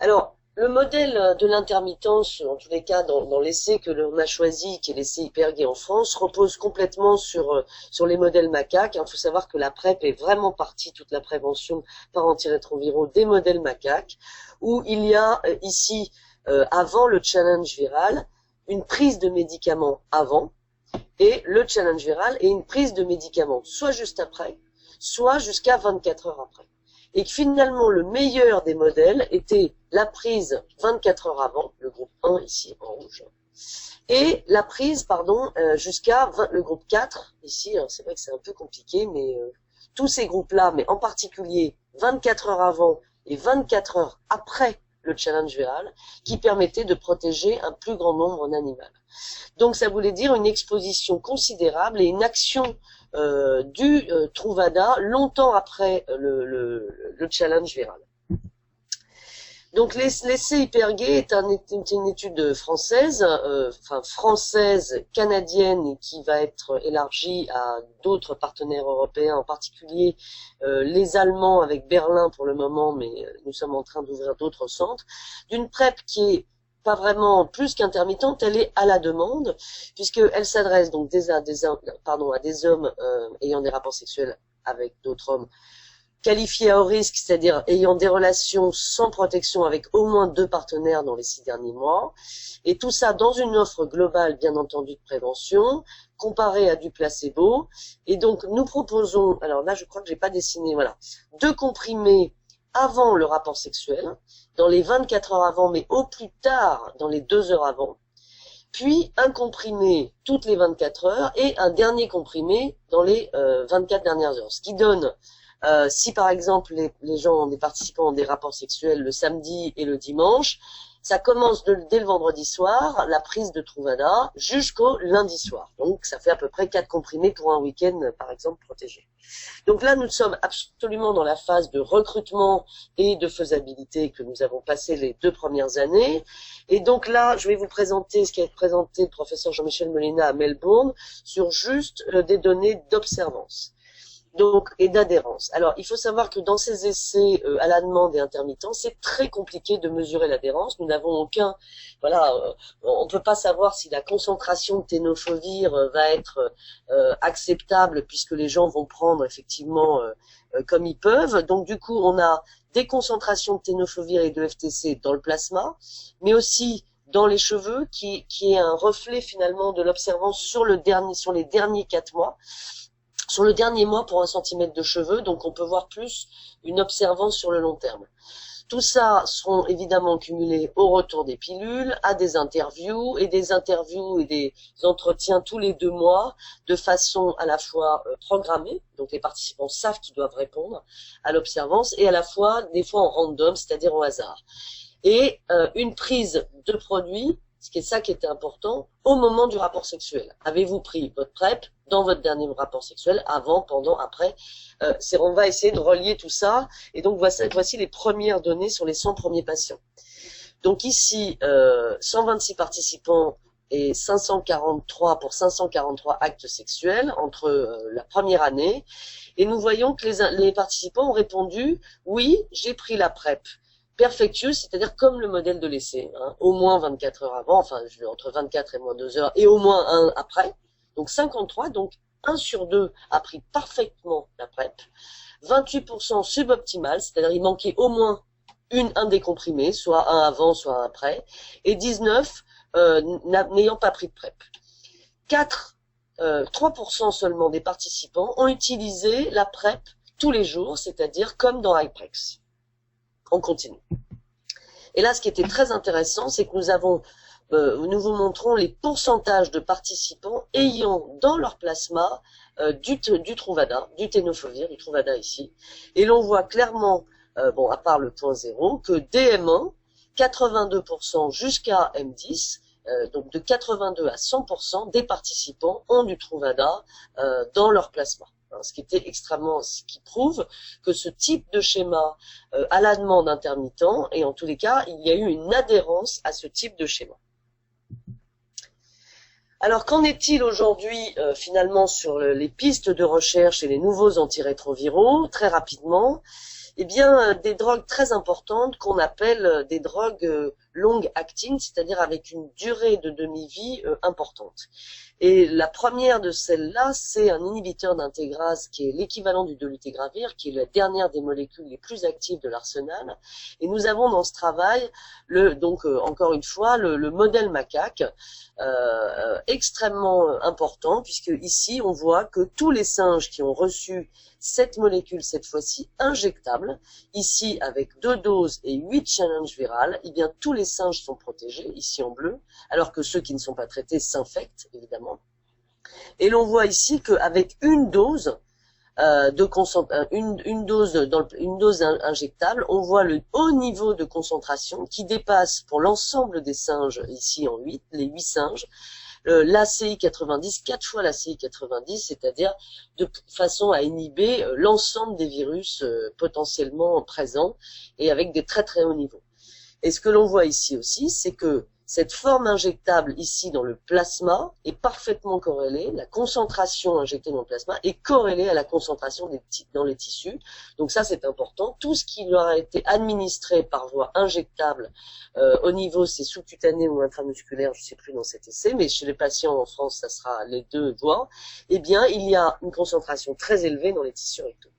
Alors, le modèle de l'intermittence, en tous les cas dans l'essai que l'on a choisi, qui est l'essai Hypergay en France, repose complètement sur les modèles macaques. Il faut savoir que la PrEP est vraiment partie, toute la prévention par antirétroviraux, des modèles macaques, où il y a ici, avant le challenge viral, une prise de médicaments avant, et le challenge viral et une prise de médicaments, soit juste après, soit jusqu'à 24 heures après. Et que finalement, le meilleur des modèles était la prise 24 heures avant, le groupe 1 ici en rouge, et la prise, jusqu'à le groupe 4, ici, c'est vrai que c'est un peu compliqué, mais tous ces groupes-là, mais en particulier 24 heures avant et 24 heures après le challenge viral, qui permettait de protéger un plus grand nombre en animal. Donc ça voulait dire une exposition considérable et une action du Truvada longtemps après le challenge viral. Donc l'essai Hypergay est une étude française, française, canadienne, et qui va être élargie à d'autres partenaires européens, en particulier les Allemands avec Berlin pour le moment, mais nous sommes en train d'ouvrir d'autres centres, d'une PrEP qui est pas vraiment plus qu'intermittente, elle est à la demande, puisqu'elle s'adresse donc à des hommes ayant des rapports sexuels avec d'autres hommes qualifiés à haut risque, c'est-à-dire ayant des relations sans protection avec au moins 2 partenaires dans les 6 derniers mois, et tout ça dans une offre globale, bien entendu, de prévention, comparée à du placebo. Et donc nous proposons, alors là je crois que j'ai pas dessiné, voilà, 2 comprimés avant le rapport sexuel, dans les 24 heures avant, mais au plus tard dans les 2 heures avant, puis un comprimé toutes les 24 heures et un dernier comprimé dans les 24 dernières heures. Ce qui donne, si par exemple les participants ont des rapports sexuels le samedi et le dimanche, ça commence dès le vendredi soir, la prise de Truvada, jusqu'au lundi soir. Donc ça fait à peu près 4 comprimés pour un week-end, par exemple, protégé. Donc là, nous sommes absolument dans la phase de recrutement et de faisabilité que nous avons passé les 2 premières années. Et donc là, je vais vous présenter ce qui a été présenté le professeur Jean-Michel Molina à Melbourne sur juste des données d'observance. Donc, et d'adhérence. Alors, il faut savoir que dans ces essais à la demande et intermittents, c'est très compliqué de mesurer l'adhérence. Nous n'avons aucun, on ne peut pas savoir si la concentration de ténofovir va être acceptable puisque les gens vont prendre effectivement comme ils peuvent. Donc, du coup, on a des concentrations de ténofovir et de FTC dans le plasma, mais aussi dans les cheveux, qui est un reflet finalement de l'observance sur les derniers 4 mois. Sur le dernier mois pour 1 centimètre de cheveux, donc on peut voir plus une observance sur le long terme. Tout ça seront évidemment cumulés au retour des pilules, à des interviews et des entretiens tous les 2 mois de façon à la fois programmée, donc les participants savent qu'ils doivent répondre à l'observance, et à la fois des fois en random, c'est-à-dire au hasard. Et une prise de produit, ce qui est ça qui était important, au moment du rapport sexuel. Avez-vous pris votre PrEP dans votre dernier rapport sexuel, avant, pendant, après? On va essayer de relier tout ça. Et donc voici les premières données sur les 100 premiers patients. Donc ici, 126 participants et 543 actes sexuels entre la première année. Et nous voyons que les participants ont répondu « Oui, j'ai pris la PrEP ». Perfectueux, c'est-à-dire comme le modèle de l'essai, au moins 24 heures avant, entre 24 et moins 2 heures, et au moins 1 après. Donc 53, donc 1 sur 2 a pris parfaitement la PrEP. 28% suboptimal, c'est-à-dire il manquait au moins un des comprimés, soit un avant, soit un après, et 19 n'ayant pas pris de PrEP. 3% seulement des participants ont utilisé la PrEP tous les jours, c'est-à-dire comme dans Hyprex. On continue. Et là, ce qui était très intéressant, c'est que nous vous montrons les pourcentages de participants ayant dans leur plasma du Truvada, du ténofovir, du Truvada ici. Et l'on voit clairement, à part le point 0, que DM1, 82% jusqu'à M10, donc de 82 à 100% des participants ont du Truvada dans leur plasma. Ce qui prouve que ce type de schéma à la demande intermittent, et en tous les cas, il y a eu une adhérence à ce type de schéma. Alors, qu'en est-il aujourd'hui finalement sur les pistes de recherche et les nouveaux antirétroviraux? Très rapidement, eh bien, des drogues très importantes qu'on appelle des drogues long acting, c'est-à-dire avec une durée de demi-vie importante. Et la première de celles-là, c'est un inhibiteur d'intégrase qui est l'équivalent du dolutegravir, qui est la dernière des molécules les plus actives de l'arsenal. Et nous avons dans ce travail, encore une fois, le modèle macaque, extrêmement important, puisque ici on voit que tous les singes qui ont reçu cette molécule, cette fois-ci injectable, ici avec 2 doses et 8 challenges virales, eh bien tous les singes sont protégés, ici en bleu, alors que ceux qui ne sont pas traités s'infectent, évidemment. Et l'on voit ici qu'avec une dose une dose injectable, on voit le haut niveau de concentration qui dépasse pour l'ensemble des singes, ici en 8, les 8 singes, l'ACI 90, 4 fois l'ACI 90, c'est-à-dire de façon à inhiber l'ensemble des virus potentiellement présents et avec des très très hauts niveaux. Et ce que l'on voit ici aussi, c'est que cette forme injectable ici dans le plasma est parfaitement corrélée, la concentration injectée dans le plasma est corrélée à la concentration dans les tissus. Donc ça c'est important. Tout ce qui leur a été administré par voie injectable au niveau c'est sous-cutané ou intramusculaire, je ne sais plus dans cet essai, mais chez les patients en France ça sera les deux voies, eh bien il y a une concentration très élevée dans les tissus rectaux.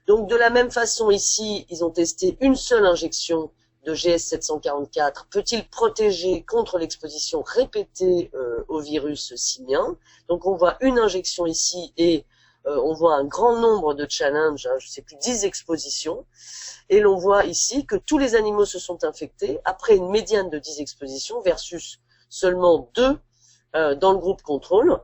Donc de la même façon ici, ils ont testé une seule injection de GS744, peut-il protéger contre l'exposition répétée au virus simien? Donc on voit une injection ici et on voit un grand nombre de challenges, je ne sais plus, 10 expositions. Et l'on voit ici que tous les animaux se sont infectés après une médiane de 10 expositions versus seulement 2 dans le groupe contrôle.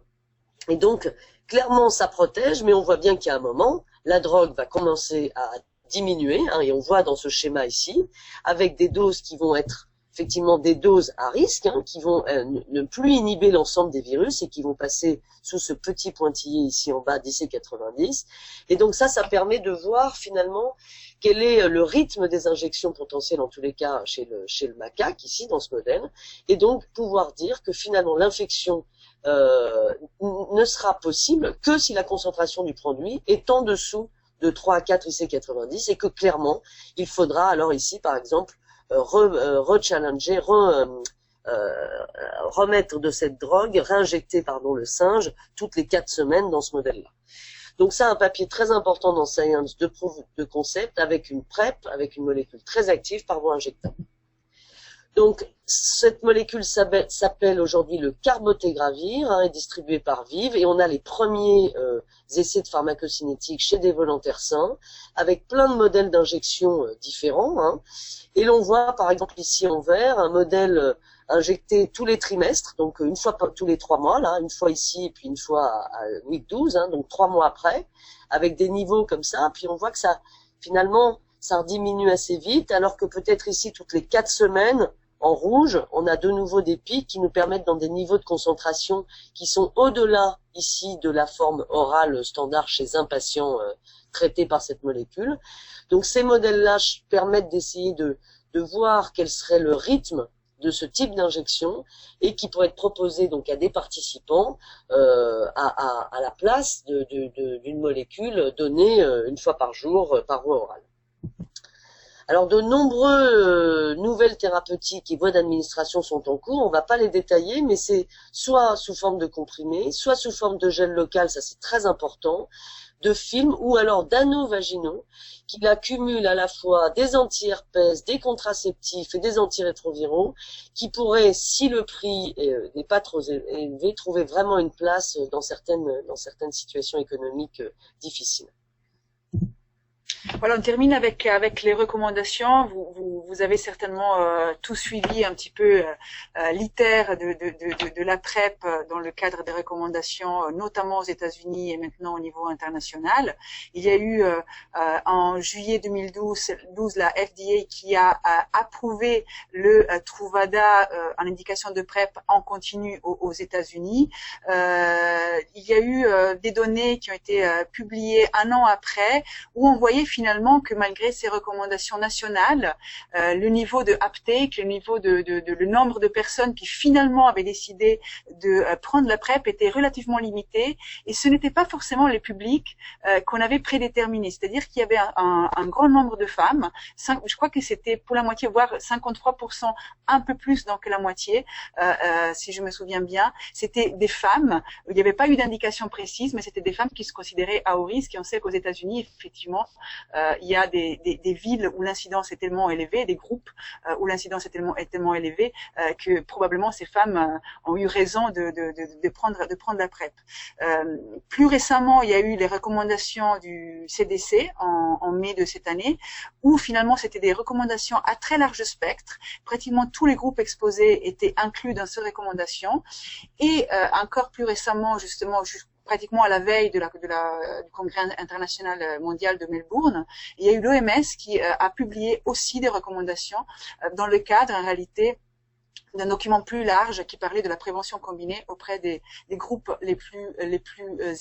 Et donc clairement ça protège, mais on voit bien qu'il y a un moment, la drogue va commencer à diminuer, et on voit dans ce schéma ici, avec des doses qui vont être effectivement des doses à risque, qui vont ne plus inhiber l'ensemble des virus et qui vont passer sous ce petit pointillé ici en bas d'IC90. Et donc ça permet de voir finalement quel est le rythme des injections potentielles en tous les cas chez le macaque ici dans ce modèle, et donc pouvoir dire que finalement l'infection ne sera possible que si la concentration du produit est en dessous de 3 à 4 IC90 et que clairement, il faudra alors ici, par exemple, rechallenger, remettre de cette drogue, réinjecter le singe toutes les 4 semaines dans ce modèle-là. Donc ça, un papier très important dans Science de proof de concept avec une PrEP, avec une molécule très active par voie injectable. Donc, cette molécule s'appelle aujourd'hui le carbotegravir, est distribué par Vive, et on a les premiers essais de pharmacocinétique chez des volontaires sains, avec plein de modèles d'injection différents. Et l'on voit, par exemple, ici en vert, un modèle injecté tous les trimestres, donc une fois tous les 3 mois, là, une fois ici, et puis une fois à week 12, donc 3 mois après, avec des niveaux comme ça, puis on voit que ça, finalement, ça diminue assez vite, alors que peut-être ici, toutes les 4 semaines, en rouge, on a de nouveau des pics qui nous permettent dans des niveaux de concentration qui sont au-delà ici de la forme orale standard chez un patient traité par cette molécule. Donc ces modèles-là permettent d'essayer de voir quel serait le rythme de ce type d'injection et qui pourrait être proposé donc à des participants à la place d'une molécule donnée une fois par jour par voie orale. Alors de nombreuses nouvelles thérapeutiques et voies d'administration sont en cours, on ne va pas les détailler, mais c'est soit sous forme de comprimés, soit sous forme de gel local, ça c'est très important, de films ou alors d'anneaux vaginaux qui accumulent à la fois des anti-herpès, des contraceptifs et des antirétroviraux qui pourraient, si le prix n'est pas trop élevé, trouver vraiment une place dans certaines situations économiques difficiles. Voilà, on termine avec les recommandations. Vous avez certainement tout suivi un petit peu l'ITER de la PrEP dans le cadre des recommandations, notamment aux États-Unis et maintenant au niveau international. Il y a eu en juillet 2012 la FDA qui a approuvé le Truvada en indication de PrEP en continu aux États-Unis. Il y a eu des données qui ont été publiées un an après où on voyait finalement finalement que malgré ces recommandations nationales, le niveau de uptake, le niveau le nombre de personnes qui finalement avaient décidé de prendre la PrEP était relativement limité, et ce n'était pas forcément les publics qu'on avait prédéterminés. C'est-à-dire qu'il y avait un grand nombre de femmes, je crois que c'était pour la moitié, voire 53%, un peu plus donc que la moitié, si je me souviens bien, c'était des femmes. Il n'y avait pas eu d'indication précise, mais c'était des femmes qui se considéraient à haut risque. Et on sait qu'aux États-Unis, effectivement, il y a des villes où l'incidence est tellement élevée, des groupes où l'incidence est tellement élevée que probablement ces femmes ont eu raison de prendre la PrEP. Plus récemment, il y a eu les recommandations du CDC en mai de cette année, où finalement c'était des recommandations à très large spectre. Pratiquement tous les groupes exposés étaient inclus dans ces recommandations. Et encore plus récemment, justement, pratiquement à la veille du Congrès international mondial de Melbourne, il y a eu l'OMS qui a publié aussi des recommandations dans le cadre, en réalité, d'un document plus large qui parlait de la prévention combinée auprès des groupes les plus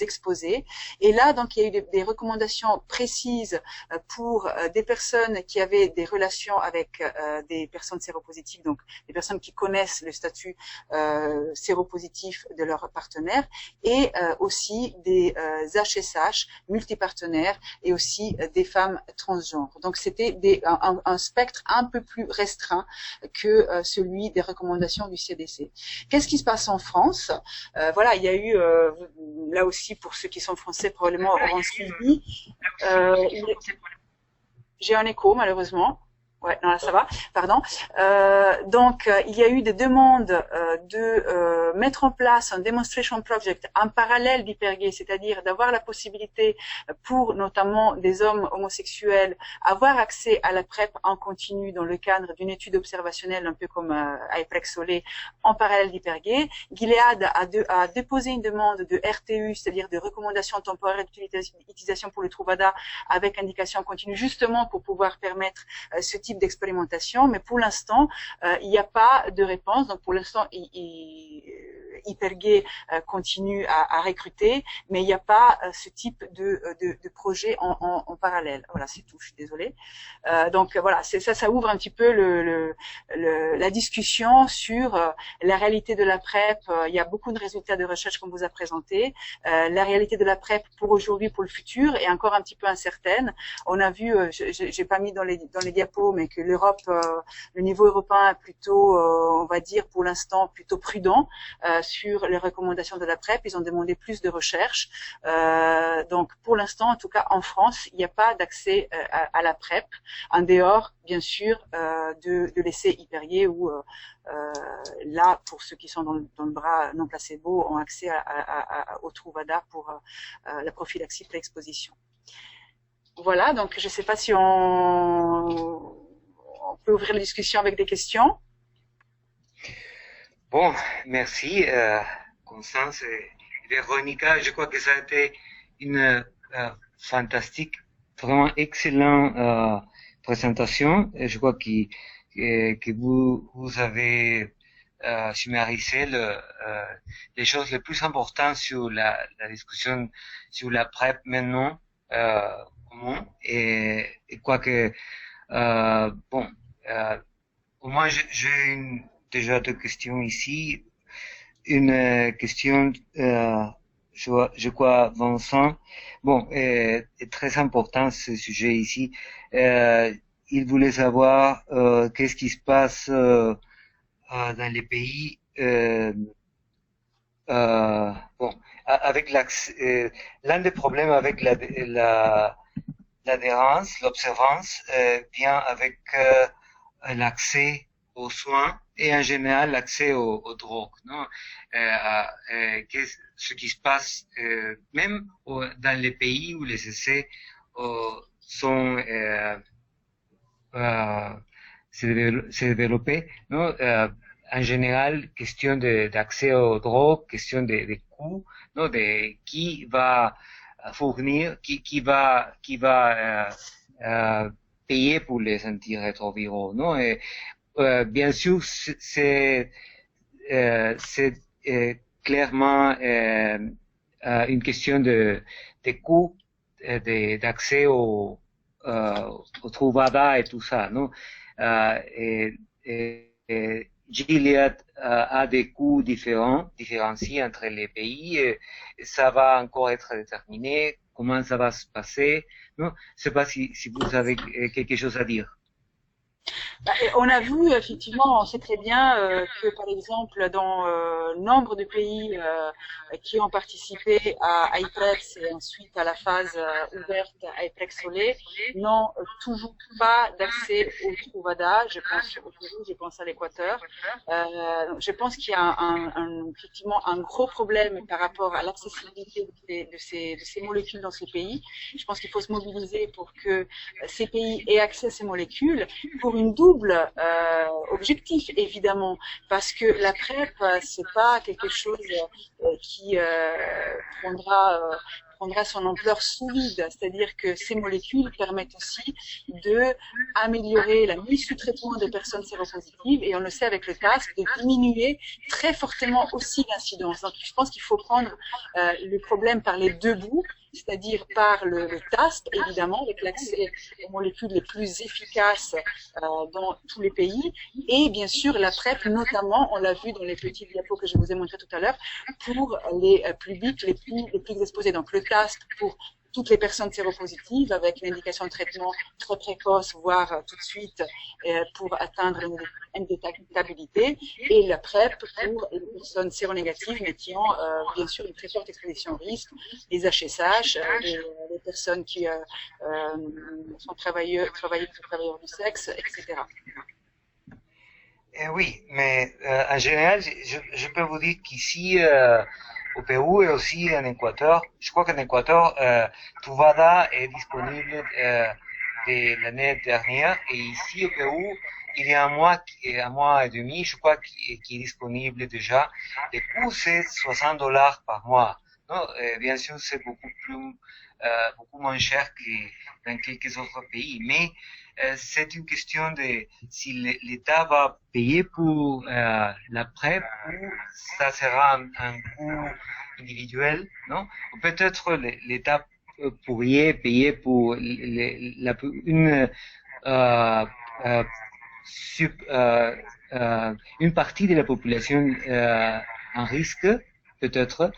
exposés. Et là, donc, il y a eu des recommandations précises pour des personnes qui avaient des relations avec des personnes séropositives, donc des personnes qui connaissent le statut séropositif de leur partenaire, et aussi des HSH multipartenaires et aussi des femmes transgenres. Donc, c'était un spectre un peu plus restreint que celui des recommandations du CDC. Qu'est-ce qui se passe en France? Voilà, il y a eu, là aussi, pour ceux qui sont français, probablement auront suivi. J'ai un écho, malheureusement. Ouais, non, là, ça va, pardon. Donc, il y a eu des demandes de mettre en place un demonstration project en parallèle d'Hypergay, c'est-à-dire d'avoir la possibilité pour notamment des hommes homosexuels avoir accès à la PrEP en continu dans le cadre d'une étude observationnelle, un peu comme Hyprex-Solé, en parallèle d'Hypergay. Gilead a déposé une demande de RTU, c'est-à-dire de recommandation temporaire d'utilisation pour le Truvada avec indication continue, justement pour pouvoir permettre ce type d'expérimentation, mais pour l'instant, il n'y a pas de réponse. Donc, pour l'instant, Hypergay continue à recruter, mais il n'y a pas ce type de projet en parallèle. Voilà, c'est tout. Je suis désolée. Donc voilà, ça ouvre un petit peu la discussion sur la réalité de la PrEP. Il y a beaucoup de résultats de recherche qu'on vous a présentés. La réalité de la PrEP pour aujourd'hui, pour le futur, est encore un petit peu incertaine. On a vu, j'ai pas mis dans les diapos, mais que l'Europe, le niveau européen est plutôt, on va dire pour l'instant, plutôt prudent sur les recommandations de la PrEP. Ils ont demandé plus de recherche. Donc pour l'instant, en tout cas en France, il n'y a pas d'accès à la PrEP, en dehors, bien sûr, de l'essai Hypergay où là, pour ceux qui sont dans le bras non placebo, ont accès au Truvada pour la prophylaxie pré-exposition. Voilà, donc je ne sais pas si on peut ouvrir la discussion avec des questions. Bon, merci Constance et Véronica. Je crois que ça a été une fantastique, vraiment excellente présentation. Et je crois que vous avez summarisé les choses les plus importantes sur la discussion sur la PrEP maintenant. Et quoi que bon, au moins j'ai déjà deux questions ici. Une question, je crois, Vincent. Bon, est très important ce sujet ici. Il voulait savoir qu'est-ce qui se passe dans les pays. Bon, avec l'accès, l'un des problèmes avec l'adhérence, l'observance, vient avec l'accès aux soins et en général l'accès aux drogues, non? Ce qui se passe même dans les pays où les essais sont se développer, non? En général, question d'accès aux drogues, question de coûts, non? De qui va fournir, qui va payer pour les antirétroviraux, non? Et bien sûr, c'est clairement une question de coût d'accès aux au Truvada et tout ça, non? Gilead a des coûts différenciés entre les pays. Et ça va encore être déterminé. Comment ça va se passer? Non, je sais pas si vous avez quelque chose à dire. On a vu, effectivement, on sait très bien que, par exemple, dans nombre de pays qui ont participé à IPREX et ensuite à la phase ouverte à IPREX Solé, n'ont toujours pas d'accès au Truvada. Je pense au Pérou, je pense à l'Équateur. Je pense qu'il y a effectivement un gros problème par rapport à l'accessibilité de ces molécules dans ces pays. Je pense qu'il faut se mobiliser pour que ces pays aient accès à ces molécules pour une double objectif, évidemment, parce que la PrEP, c'est pas quelque chose qui prendra son ampleur sous vide, c'est-à-dire que ces molécules permettent aussi de améliorer la mise sous traitement des personnes séropositives, et on le sait avec le TASP, de diminuer très fortement aussi l'incidence. Donc je pense qu'il faut prendre le problème par les deux bouts, c'est-à-dire par le TASP, évidemment, avec l'accès aux molécules les plus efficaces dans tous les pays, et bien sûr la PrEP, notamment, on l'a vu dans les petits diapos que je vous ai montrés tout à l'heure, pour les publics les plus exposés. Donc le TASP pour toutes les personnes séropositives avec l'indication de traitement très précoce, voire tout de suite pour atteindre l'indétectabilité, et la PrEP pour les personnes séronégatives mais qui ont bien sûr une très forte exposition au risque, les HSH, les personnes qui sont travailleurs du sexe, etc. Oui, mais en général, je peux vous dire qu'ici, au Pérou et aussi en Équateur, je crois qu'en Équateur, Truvada est disponible de l'année dernière, et ici au Pérou, il y a un mois et demi, je crois, qui est disponible déjà. Le coût, c'est $60 par mois. Non, bien sûr, c'est beaucoup moins cher que dans quelques autres pays, mais c'est une question de si l'État va payer pour la PrEP ou ça sera un coût individuel, non? Ou peut-être l'État pourrait payer pour une partie de la population en risque, peut-être.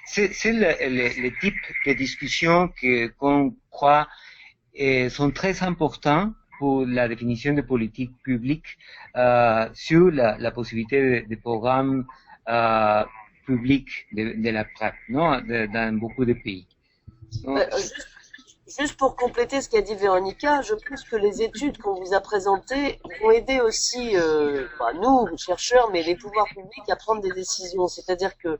C'est le type de discussion qu'on croit sont très importants pour la définition de politiques publiques sur la possibilité de programmes publics de la PrEP, non, dans beaucoup de pays. Juste pour compléter ce qu'a dit Véronica, je pense que les études qu'on vous a présentées vont aider aussi, nous, chercheurs, mais les pouvoirs publics à prendre des décisions. C'est-à-dire que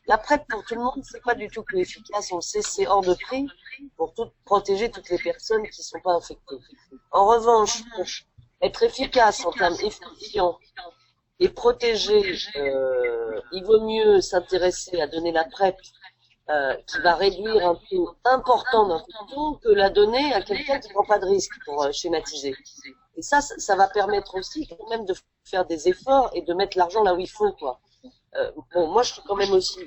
la PrEP pour tout le monde, c'est pas du tout que efficace, on le sait, c'est hors de prix pour protéger toutes les personnes qui sont pas infectées. En revanche, pour être efficace en termes efficients et protéger, il vaut mieux s'intéresser à donner la PrEP qui va réduire un taux important d'infection que la donner à quelqu'un qui prend pas de risque, pour schématiser. Et ça va permettre aussi quand même de faire des efforts et de mettre l'argent là où il faut, quoi. Moi je suis quand même aussi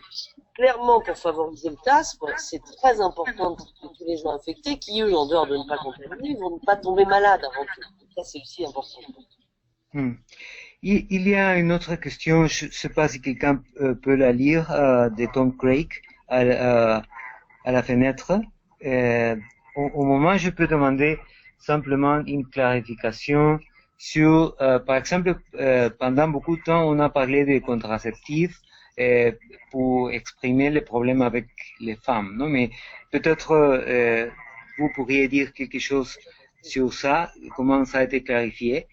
clairement pour favoriser le TASP. C'est très important que tous les gens infectés, qui eux, en dehors de ne pas contaminer, vont ne pas tomber malades avant tout. Ça c'est aussi important. Il y a une autre question, je ne sais pas si quelqu'un peut la lire, de Tom Craig à la fenêtre. Au moment, je peux demander simplement une clarification sur, par exemple, pendant beaucoup de temps, on a parlé des contraceptifs pour exprimer les problèmes avec les femmes, non? Mais peut-être vous pourriez dire quelque chose sur ça, comment ça a été clarifié?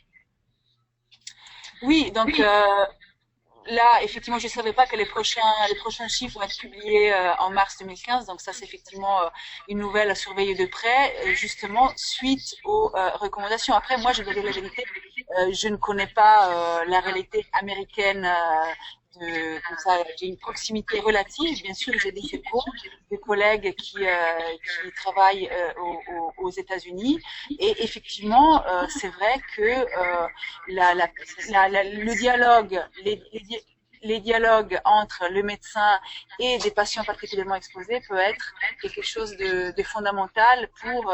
Oui, donc là, effectivement, je ne savais pas que les prochains chiffres vont être publiés en mars 2015. Donc ça, c'est effectivement une nouvelle à surveiller de près, justement suite aux recommandations. Après, moi, je dois dire la vérité, je ne connais pas la réalité américaine. Comme ça, j'ai une proximité relative. Bien sûr, j'ai des échos, des collègues qui travaillent aux États-Unis, et effectivement, c'est vrai que le dialogue, les dialogues entre le médecin et des patients particulièrement exposés peut être quelque chose de fondamental pour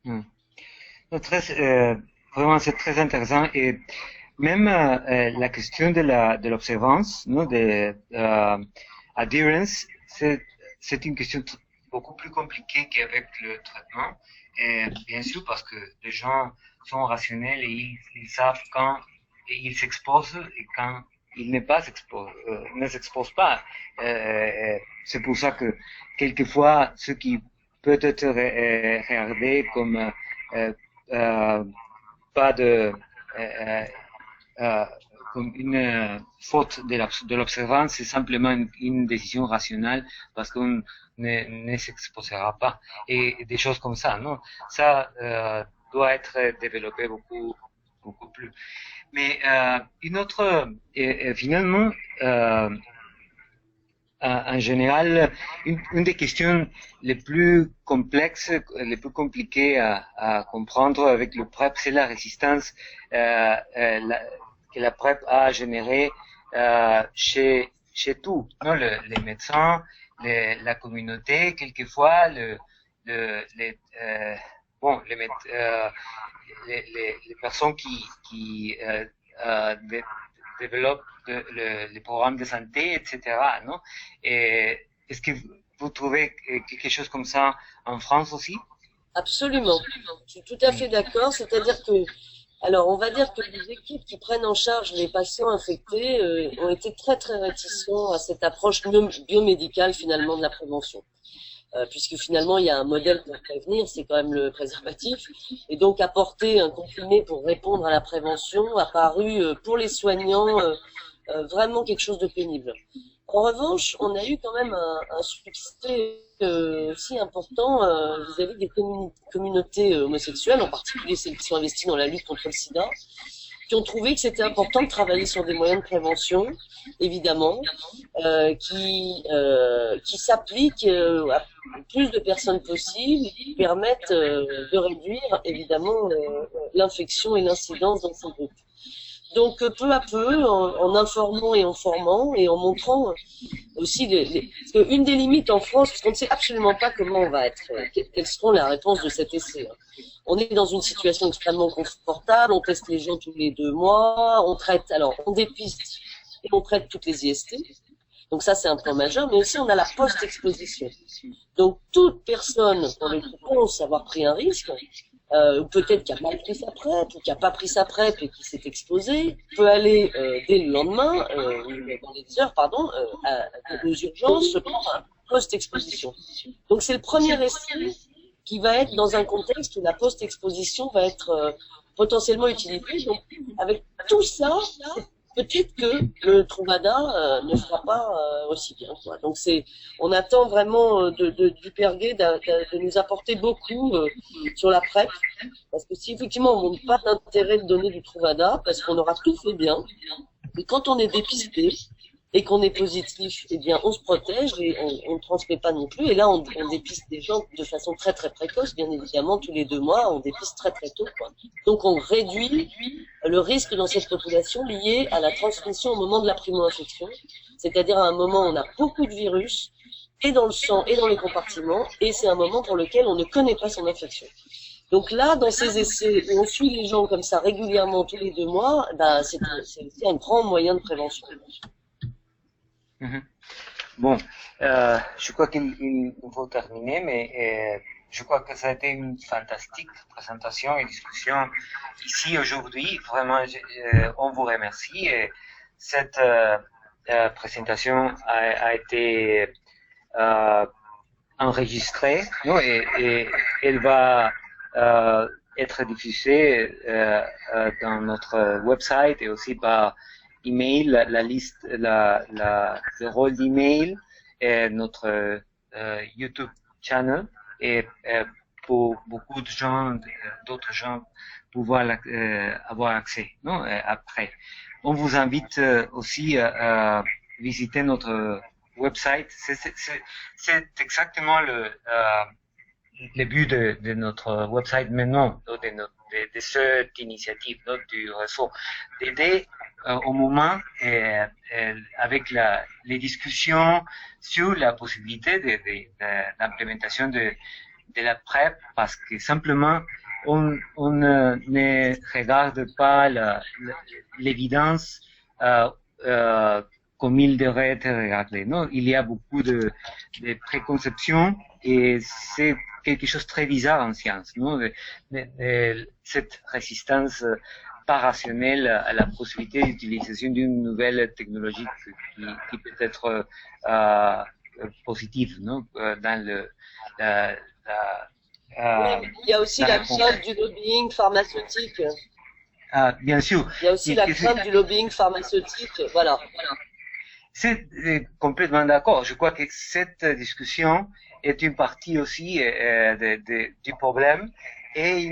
Hmm. Vraiment, c'est très intéressant. Et même la question de l'observance, non, adherence, c'est une question beaucoup plus compliquée qu'avec le traitement. Et bien sûr, parce que les gens sont rationnels et ils savent quand ils s'exposent et quand ils ne s'exposent pas. C'est pour ça que quelquefois, ce qui peut être regardé comme euh, euh, pas de euh, euh, comme une faute de l'observance, c'est simplement une décision rationnelle parce qu'on ne s'exposera pas. Et des choses comme ça, non? Ça doit être développé beaucoup plus. Mais une autre, finalement, en général, une des questions les plus complexes, les plus compliquées à comprendre avec le PrEP, c'est la résistance que la PrEP a générée chez tout, non, les médecins, la communauté, quelquefois bon, les personnes qui développent les programmes de santé, etc. Non? Et est-ce que vous trouvez quelque chose comme ça en France aussi? Absolument. Je suis tout à fait d'accord. C'est-à-dire que, alors, on va dire que les équipes qui prennent en charge les patients infectés ont été très très réticents à cette approche biomédicale finalement de la prévention. Puisque finalement il y a un modèle pour prévenir, c'est quand même le préservatif, et donc apporter un comprimé pour répondre à la prévention a paru pour les soignants vraiment quelque chose de pénible. En revanche, on a eu quand même un succès aussi important vis-à-vis des communautés homosexuelles, en particulier celles qui sont investies dans la lutte contre le sida, qui ont trouvé que c'était important de travailler sur des moyens de prévention, évidemment, qui s'appliquent à plus de personnes possibles et qui permettent de réduire, évidemment, l'infection et l'incidence dans ces groupes. Donc, peu à peu, en informant et en formant et en montrant aussi parce qu'une des limites en France, parce qu'on ne sait absolument pas comment on va être, quelles seront les réponses de cet essai. On est dans une situation extrêmement confortable, on teste les gens tous les 2 mois, on dépiste et on traite toutes les IST. Donc ça, c'est un point majeur, mais aussi on a la post-exposition. Donc toute personne pour le coup pense avoir pris un risque, ou peut-être qui a mal pris sa PrEP, ou qui a pas pris sa PrEP et qui s'est exposé, peut aller dès le lendemain, dans les heures, pardon, aux urgences pour un post-exposition. Donc c'est le premier essai qui va être dans un contexte où la post-exposition va être potentiellement utilisée. Donc avec tout ça, peut-être que le Truvada ne fera pas aussi bien, quoi. Donc on attend vraiment du Perguet de nous apporter beaucoup sur la PrEP, parce que si effectivement on montre pas d'intérêt de donner du Truvada, parce qu'on aura tout fait bien, et quand on est dépisté et qu'on est positif, eh bien on se protège et on ne transmet pas non plus. Et là on dépiste des gens de façon très très précoce, bien évidemment tous les 2 mois, on dépiste très très tôt, quoi. Donc on réduit le risque dans cette population lié à la transmission au moment de la primo-infection, c'est-à-dire à un moment où on a beaucoup de virus, et dans le sang et dans les compartiments, et c'est un moment pour lequel on ne connaît pas son infection. Donc là, dans ces essais où on suit les gens comme ça régulièrement tous les 2 mois, c'est aussi un grand moyen de prévention. Mhm. Bon, je crois qu'il nous faut terminer, mais je crois que ça a été une fantastique présentation et discussion ici aujourd'hui. Vraiment, on vous remercie. Et cette présentation a été enregistrée, non, et elle va être diffusée dans notre website et aussi par email, la liste, le rôle d'email et notre YouTube channel, et pour beaucoup de gens, d'autres gens, pouvoir avoir accès, non, après. On vous invite aussi à visiter notre website. C'est exactement le but de notre website maintenant, de cette initiative, du réseau, d'aider au moment avec les discussions sur la possibilité d'implémentation de la PrEP parce que simplement on ne regarde pas l'évidence comme il devrait être regardé. Non, il y a beaucoup de préconceptions et c'est quelque chose de très bizarre en science, non, cette résistance pas rationnelle à la possibilité d'utilisation d'une nouvelle technologie qui peut être positive, non, dans la, oui, il y a aussi la crainte du lobbying pharmaceutique. Bien sûr. Il y a aussi la crainte du lobbying pharmaceutique, voilà. C'est complètement d'accord. Je crois que cette discussion est une partie aussi du problème et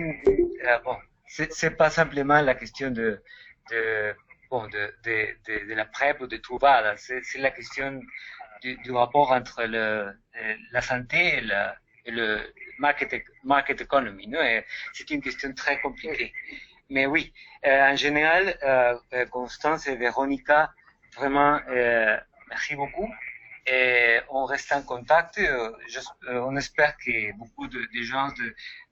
bon, c'est pas simplement la question de la PrEP ou de Truvada, c'est la question du rapport entre la santé et le market economy, non? Et c'est une question très compliquée. Mais oui, en général, Constance et Véronica, vraiment, merci beaucoup. Et on reste en contact. On espère que beaucoup de gens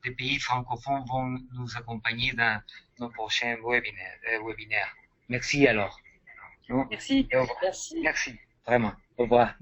des pays francophones vont nous accompagner dans nos prochains webinaires. Merci alors. Merci. Merci. Merci, vraiment. Au revoir.